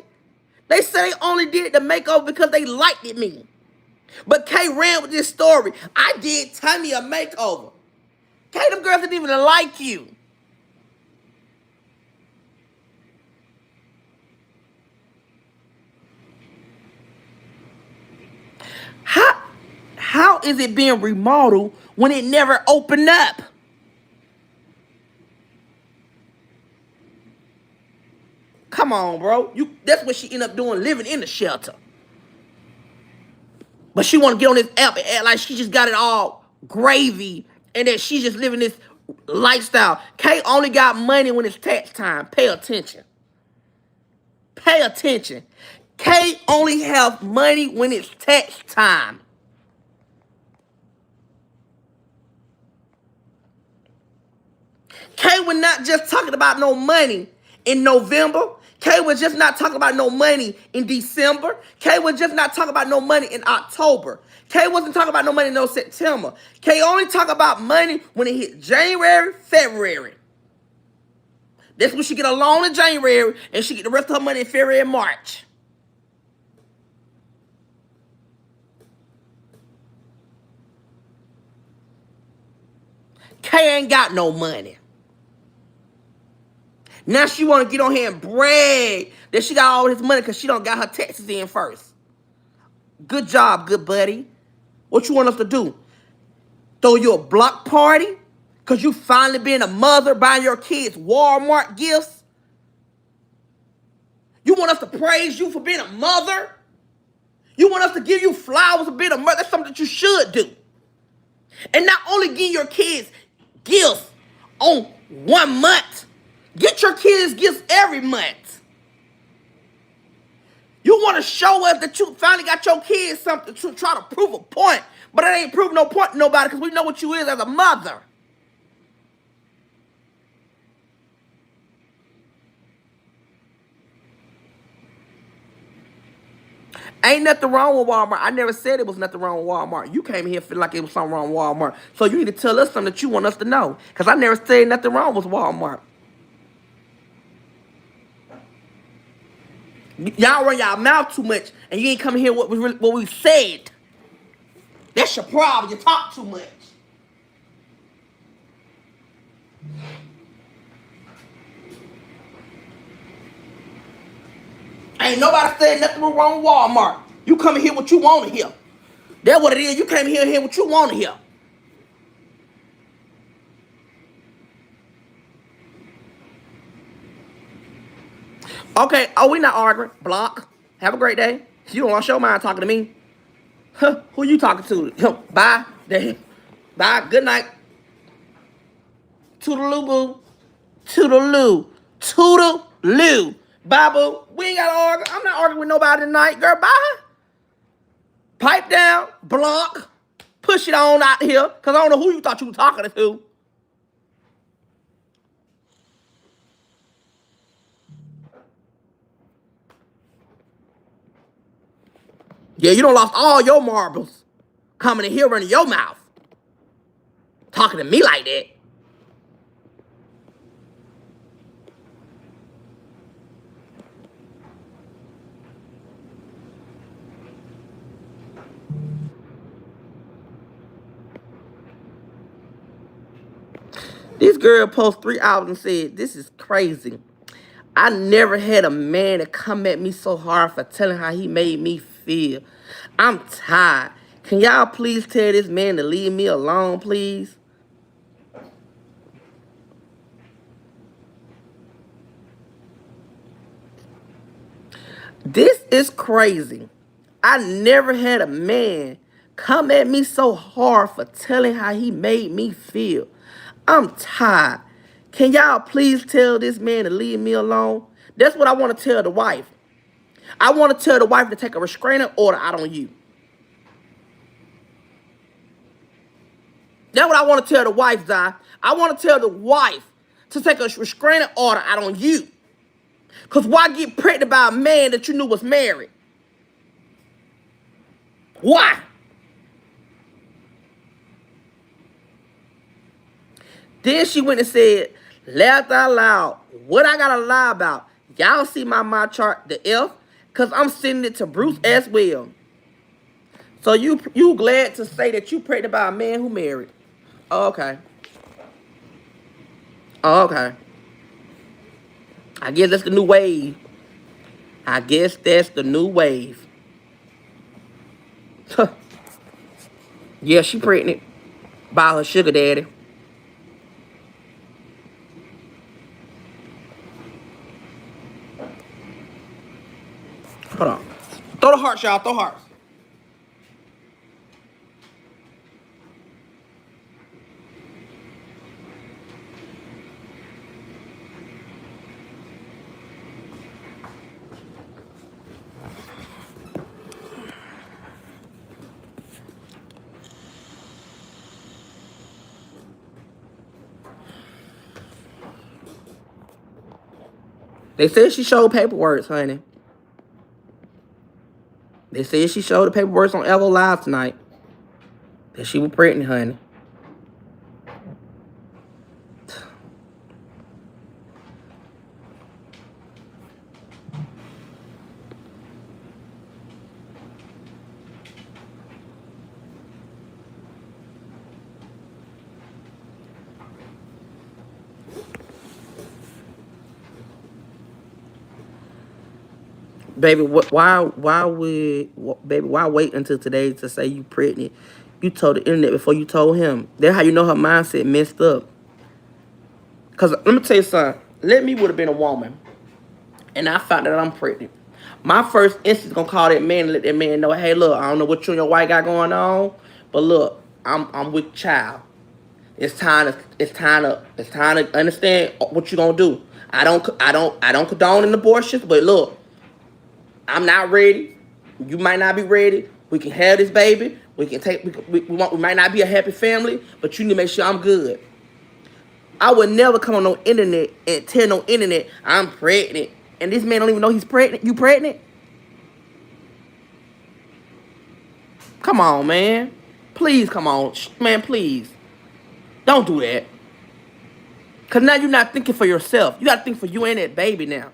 They said they only did the makeover because they liked me. But K ran with this story. I did Tammy a makeover. K, them girls didn't even like you. How is it being remodeled when it never opened up? Come on, bro. That's what she ended up doing, living in the shelter. But she want to get on this app and act like she just got it all gravy and that she just living this lifestyle. Kay only got money when it's tax time. Pay attention. Pay attention. Kay only have money when it's tax time. Kay was not just talking about no money in November. Kay was just not talking about no money in December. Kay was just not talking about no money in October. Kay wasn't talking about no money in no September. Kay only talk about money when it hit January, February. That's when she get a loan in January and she get the rest of her money in February and March. Kay ain't got no money. Now she want to get on here and brag that she got all this money because she don't got her taxes in first. Good job, good buddy. What you want us to do? Throw you a block party? Because you finally being a mother buying your kids Walmart gifts? You want us to praise you for being a mother? You want us to give you flowers for being a mother? That's something that you should do. And not only give your kids gifts on 1 month. Get your kids gifts every month. You want to show us that you finally got your kids something to try to prove a point. But it ain't proving no point to nobody because we know what you is as a mother. Ain't nothing wrong with Walmart. I never said it was nothing wrong with Walmart. You came here feeling like it was something wrong with Walmart. So you need to tell us something that you want us to know. Because I never said nothing wrong with Walmart. Y'all run y'all mouth too much and you ain't coming here what we said. That's your problem. You talk too much. Ain't nobody said nothing wrong with Walmart. You come in here what you want to hear. That's what it is. You came here what you want to hear. Okay. Oh, we not arguing. Block. Have a great day. You don't want your mind talking to me. Huh? Who you talking to? Bye. Bye. Good night. Toodaloo boo. Toodaloo. Toodaloo. Bye boo. We ain't gotta argue. I'm not arguing with nobody tonight, girl. Bye. Pipe down. Block. Push it on out here. Cause I don't know who you thought you were talking to. Yeah, you done lost all your marbles. Coming in here running your mouth. Talking to me like that. This girl posted 3 hours and said, this is crazy. I never had a man to come at me so hard for telling how he made me feel. I'm tired. Can y'all please tell this man to leave me alone, please? This is crazy. I never had a man come at me so hard for telling how he made me feel. I'm tired. Can y'all please tell this man to leave me alone? That's what I want to tell the wife. I want to tell the wife to take a restraining order out on you. That's what I want to tell the wife, Zai. I want to tell the wife to take a restraining order out on you. Because why get pregnant by a man that you knew was married? Why? Then she went and said, laughed out loud. What I gotta lie about? Y'all see my chart, the F? Because I'm sending it to Bruce as well. So you glad to say that you pregnant by a man who married? Oh, okay. Oh, okay. I guess that's the new wave. I guess that's the new wave. Yeah, she pregnant by her sugar daddy. Hold on. Throw the hearts, y'all. Throw hearts. They said she showed paperwork, honey. They said she showed the paperwork on Evo Live tonight. That she was pregnant, honey. Baby, why wait until today to say you pregnant? You told the internet before you told him. That's how you know her mindset messed up. Cause let me tell you something. Let me would have been a woman, and I found out I'm pregnant. My first instinct gonna call that man and let that man know, hey, look, I don't know what you and your wife got going on, but look, I'm with child. It's time to understand what you gonna do. I don't condone an abortion, but look, I'm not ready. You might not be ready. We can have this baby. We can take. We might not be a happy family, but you need to make sure I'm good. I would never come on no internet and tell no internet I'm pregnant, and this man don't even know he's pregnant. You pregnant? Come on, man. Please, come on, man. Please, don't do that. Cause now you're not thinking for yourself. You gotta think for you and that baby now.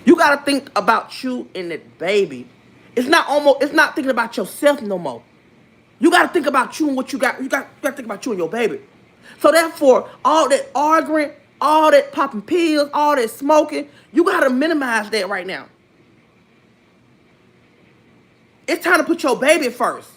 You gotta think about you and that baby. It's not thinking about yourself no more. You gotta think about you and what you got. You gotta think about you and your baby. So therefore, all that arguing, all that popping pills, all that smoking, you gotta minimize that right now. It's time to put your baby first.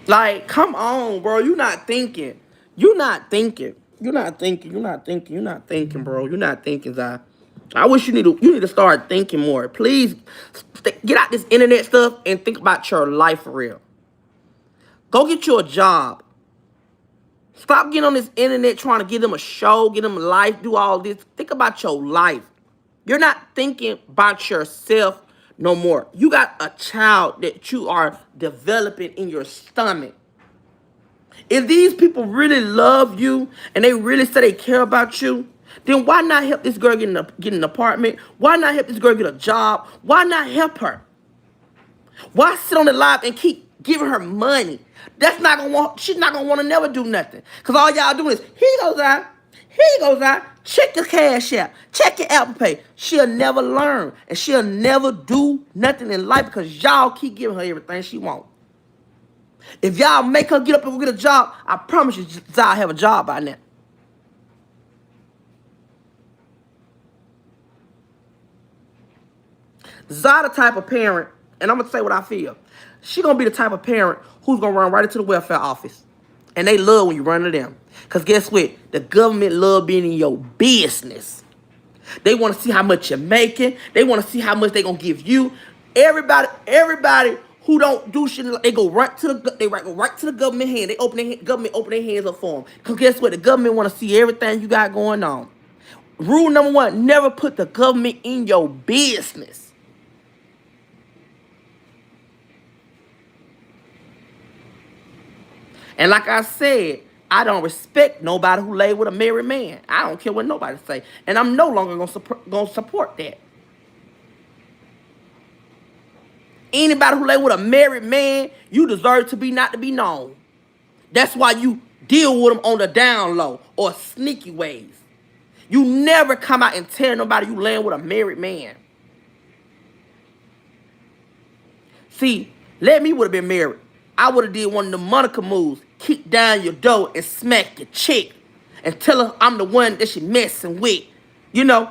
Like, come on, bro. You're not thinking. You're not thinking. You're not thinking. You're not thinking. You're not thinking, bro. You're not thinking, Zai. I wish you need to start thinking more. Please get out this internet stuff and think about your life for real. Go get you a job. Stop getting on this internet trying to give them a show, give them a life, do all this. Think about your life. You're not thinking about yourself no more. You got a child that you are developing in your stomach. If these people really love you and they really say they care about you, then why not help this girl get an apartment? Why not help this girl get a job? Why not help her? Why sit on the live and keep giving her money? She's not gonna want to never do nothing. Cause all y'all do is, here goes out, here goes out, check your cash app, check your Apple Pay. She'll never learn and she'll never do nothing in life because y'all keep giving her everything she wants. If y'all make her get up and go get a job, I promise you, Zai have a job by now. Zai the type of parent, and I'm gonna say what I feel. She gonna be the type of parent who's gonna run right into the welfare office, and they love when you run to them. Cause guess what? The government love being in your business. They want to see how much you're making. They want to see how much they gonna give you. Everybody who don't do shit, they go right to the government hand. Government open their hands up for them. Cause guess what? The government want to see everything you got going on. Rule number one: never put the government in your business. And like I said, I don't respect nobody who lay with a married man. I don't care what nobody say, and I'm no longer gonna support that. Anybody who lay with a married man, you deserve to be not to be known. That's why you deal with them on the down low or sneaky ways. You never come out and tell nobody you laying with a married man. See, let me would have been married. I would have did one of the Monica moves. Kick down your door and smack your chick. And tell her I'm the one that she messing with. You know,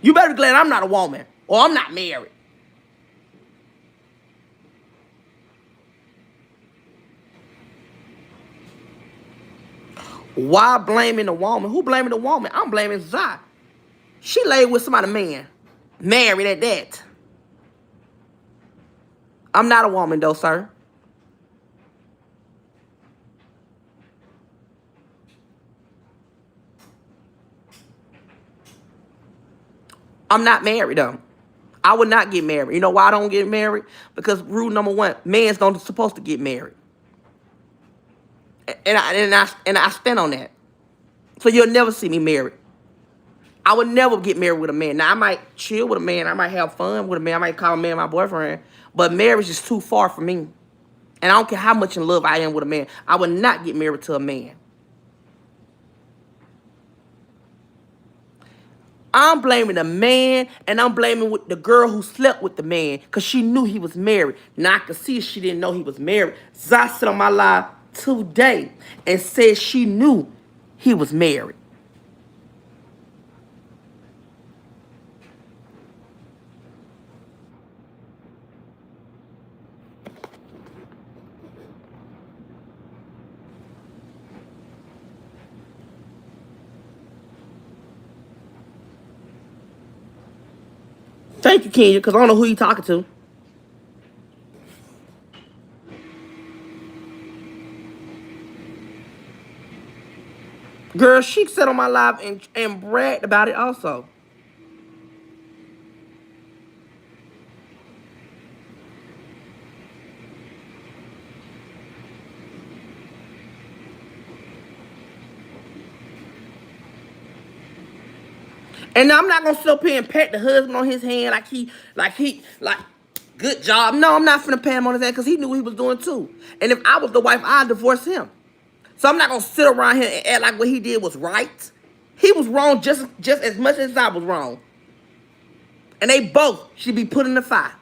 you better be glad I'm not a woman. Or I'm not married. Why blaming the woman? Who blaming the woman? I'm blaming Zai. She laid with somebody man. Married at that. I'm not a woman though, sir. I'm not married though. I would not get married. You know why I don't get married? Because rule number one, men's don't supposed to get married. And I stand on that. So you'll never see me married. I would never get married with a man. Now, I might chill with a man. I might have fun with a man. I might call a man my boyfriend. But marriage is too far for me. And I don't care how much in love I am with a man. I would not get married to a man. I'm blaming the man, and I'm blaming the girl who slept with the man because she knew he was married. Now, I could see she didn't know he was married. Zai said on my live today and said she knew he was married. Thank you, Kenya, because I don't know who you talking to. Girl, she said on my live and bragged about it also. And I'm not gonna sit up here and pat the husband on his hand like good job. No, I'm not finna pat him on his hand because he knew what he was doing too. And if I was the wife, I'd divorce him. So I'm not gonna sit around here and act like what he did was right. He was wrong just as much as I was wrong. And they both should be put in the fire.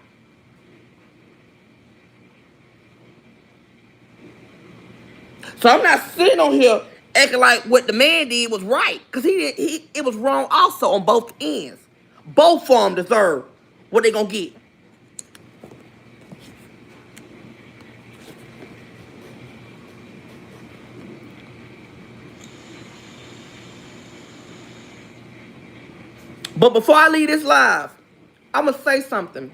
So I'm not sitting on here acting like what the man did was right. Because it was wrong also on both ends. Both of them deserve what they gonna get. But before I leave this live, I'm going to say something.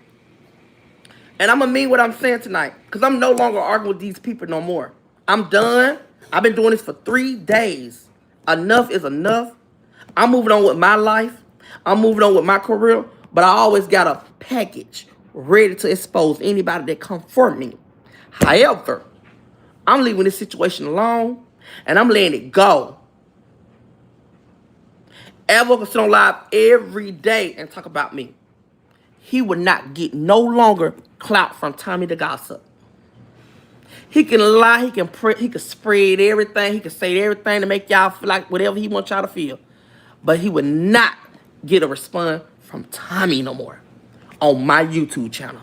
And I'm going to mean what I'm saying tonight. Because I'm no longer arguing with these people no more. I'm done. I've been doing this for 3 days. Enough is enough. I'm moving on with my life. I'm moving on with my career. But I always got a package ready to expose anybody that come for me. However, I'm leaving this situation alone. And I'm letting it go. Ever can sit on live every day and talk about me. He would not get no longer clout from Tommy the Gossip. He can lie, he can spread everything, he can say everything to make y'all feel like whatever he wants y'all to feel. But he would not get a response from Tommy no more on my YouTube channel.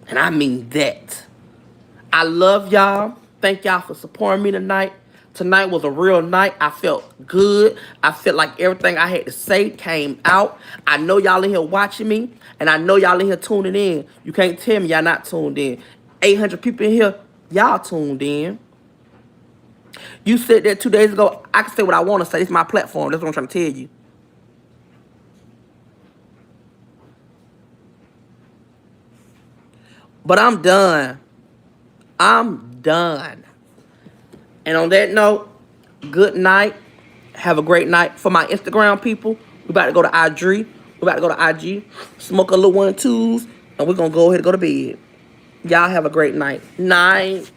And I mean that. I love y'all. Thank y'all for supporting me tonight. Tonight was a real night. I felt good. I felt like everything I had to say came out. I know y'all in here watching me, and I know y'all in here tuning in. You can't tell me y'all not tuned in. 800 people in here, y'all tuned in. You said that 2 days ago. I can say what I want to say. It's my platform. That's what I'm trying to tell you. But I'm done. I'm done. And on that note, good night. Have a great night. For my Instagram people, we about to go to IG. We about to go to IG. Smoke a little 1 and 2s. And we're going to go ahead and go to bed. Y'all have a great night. Night.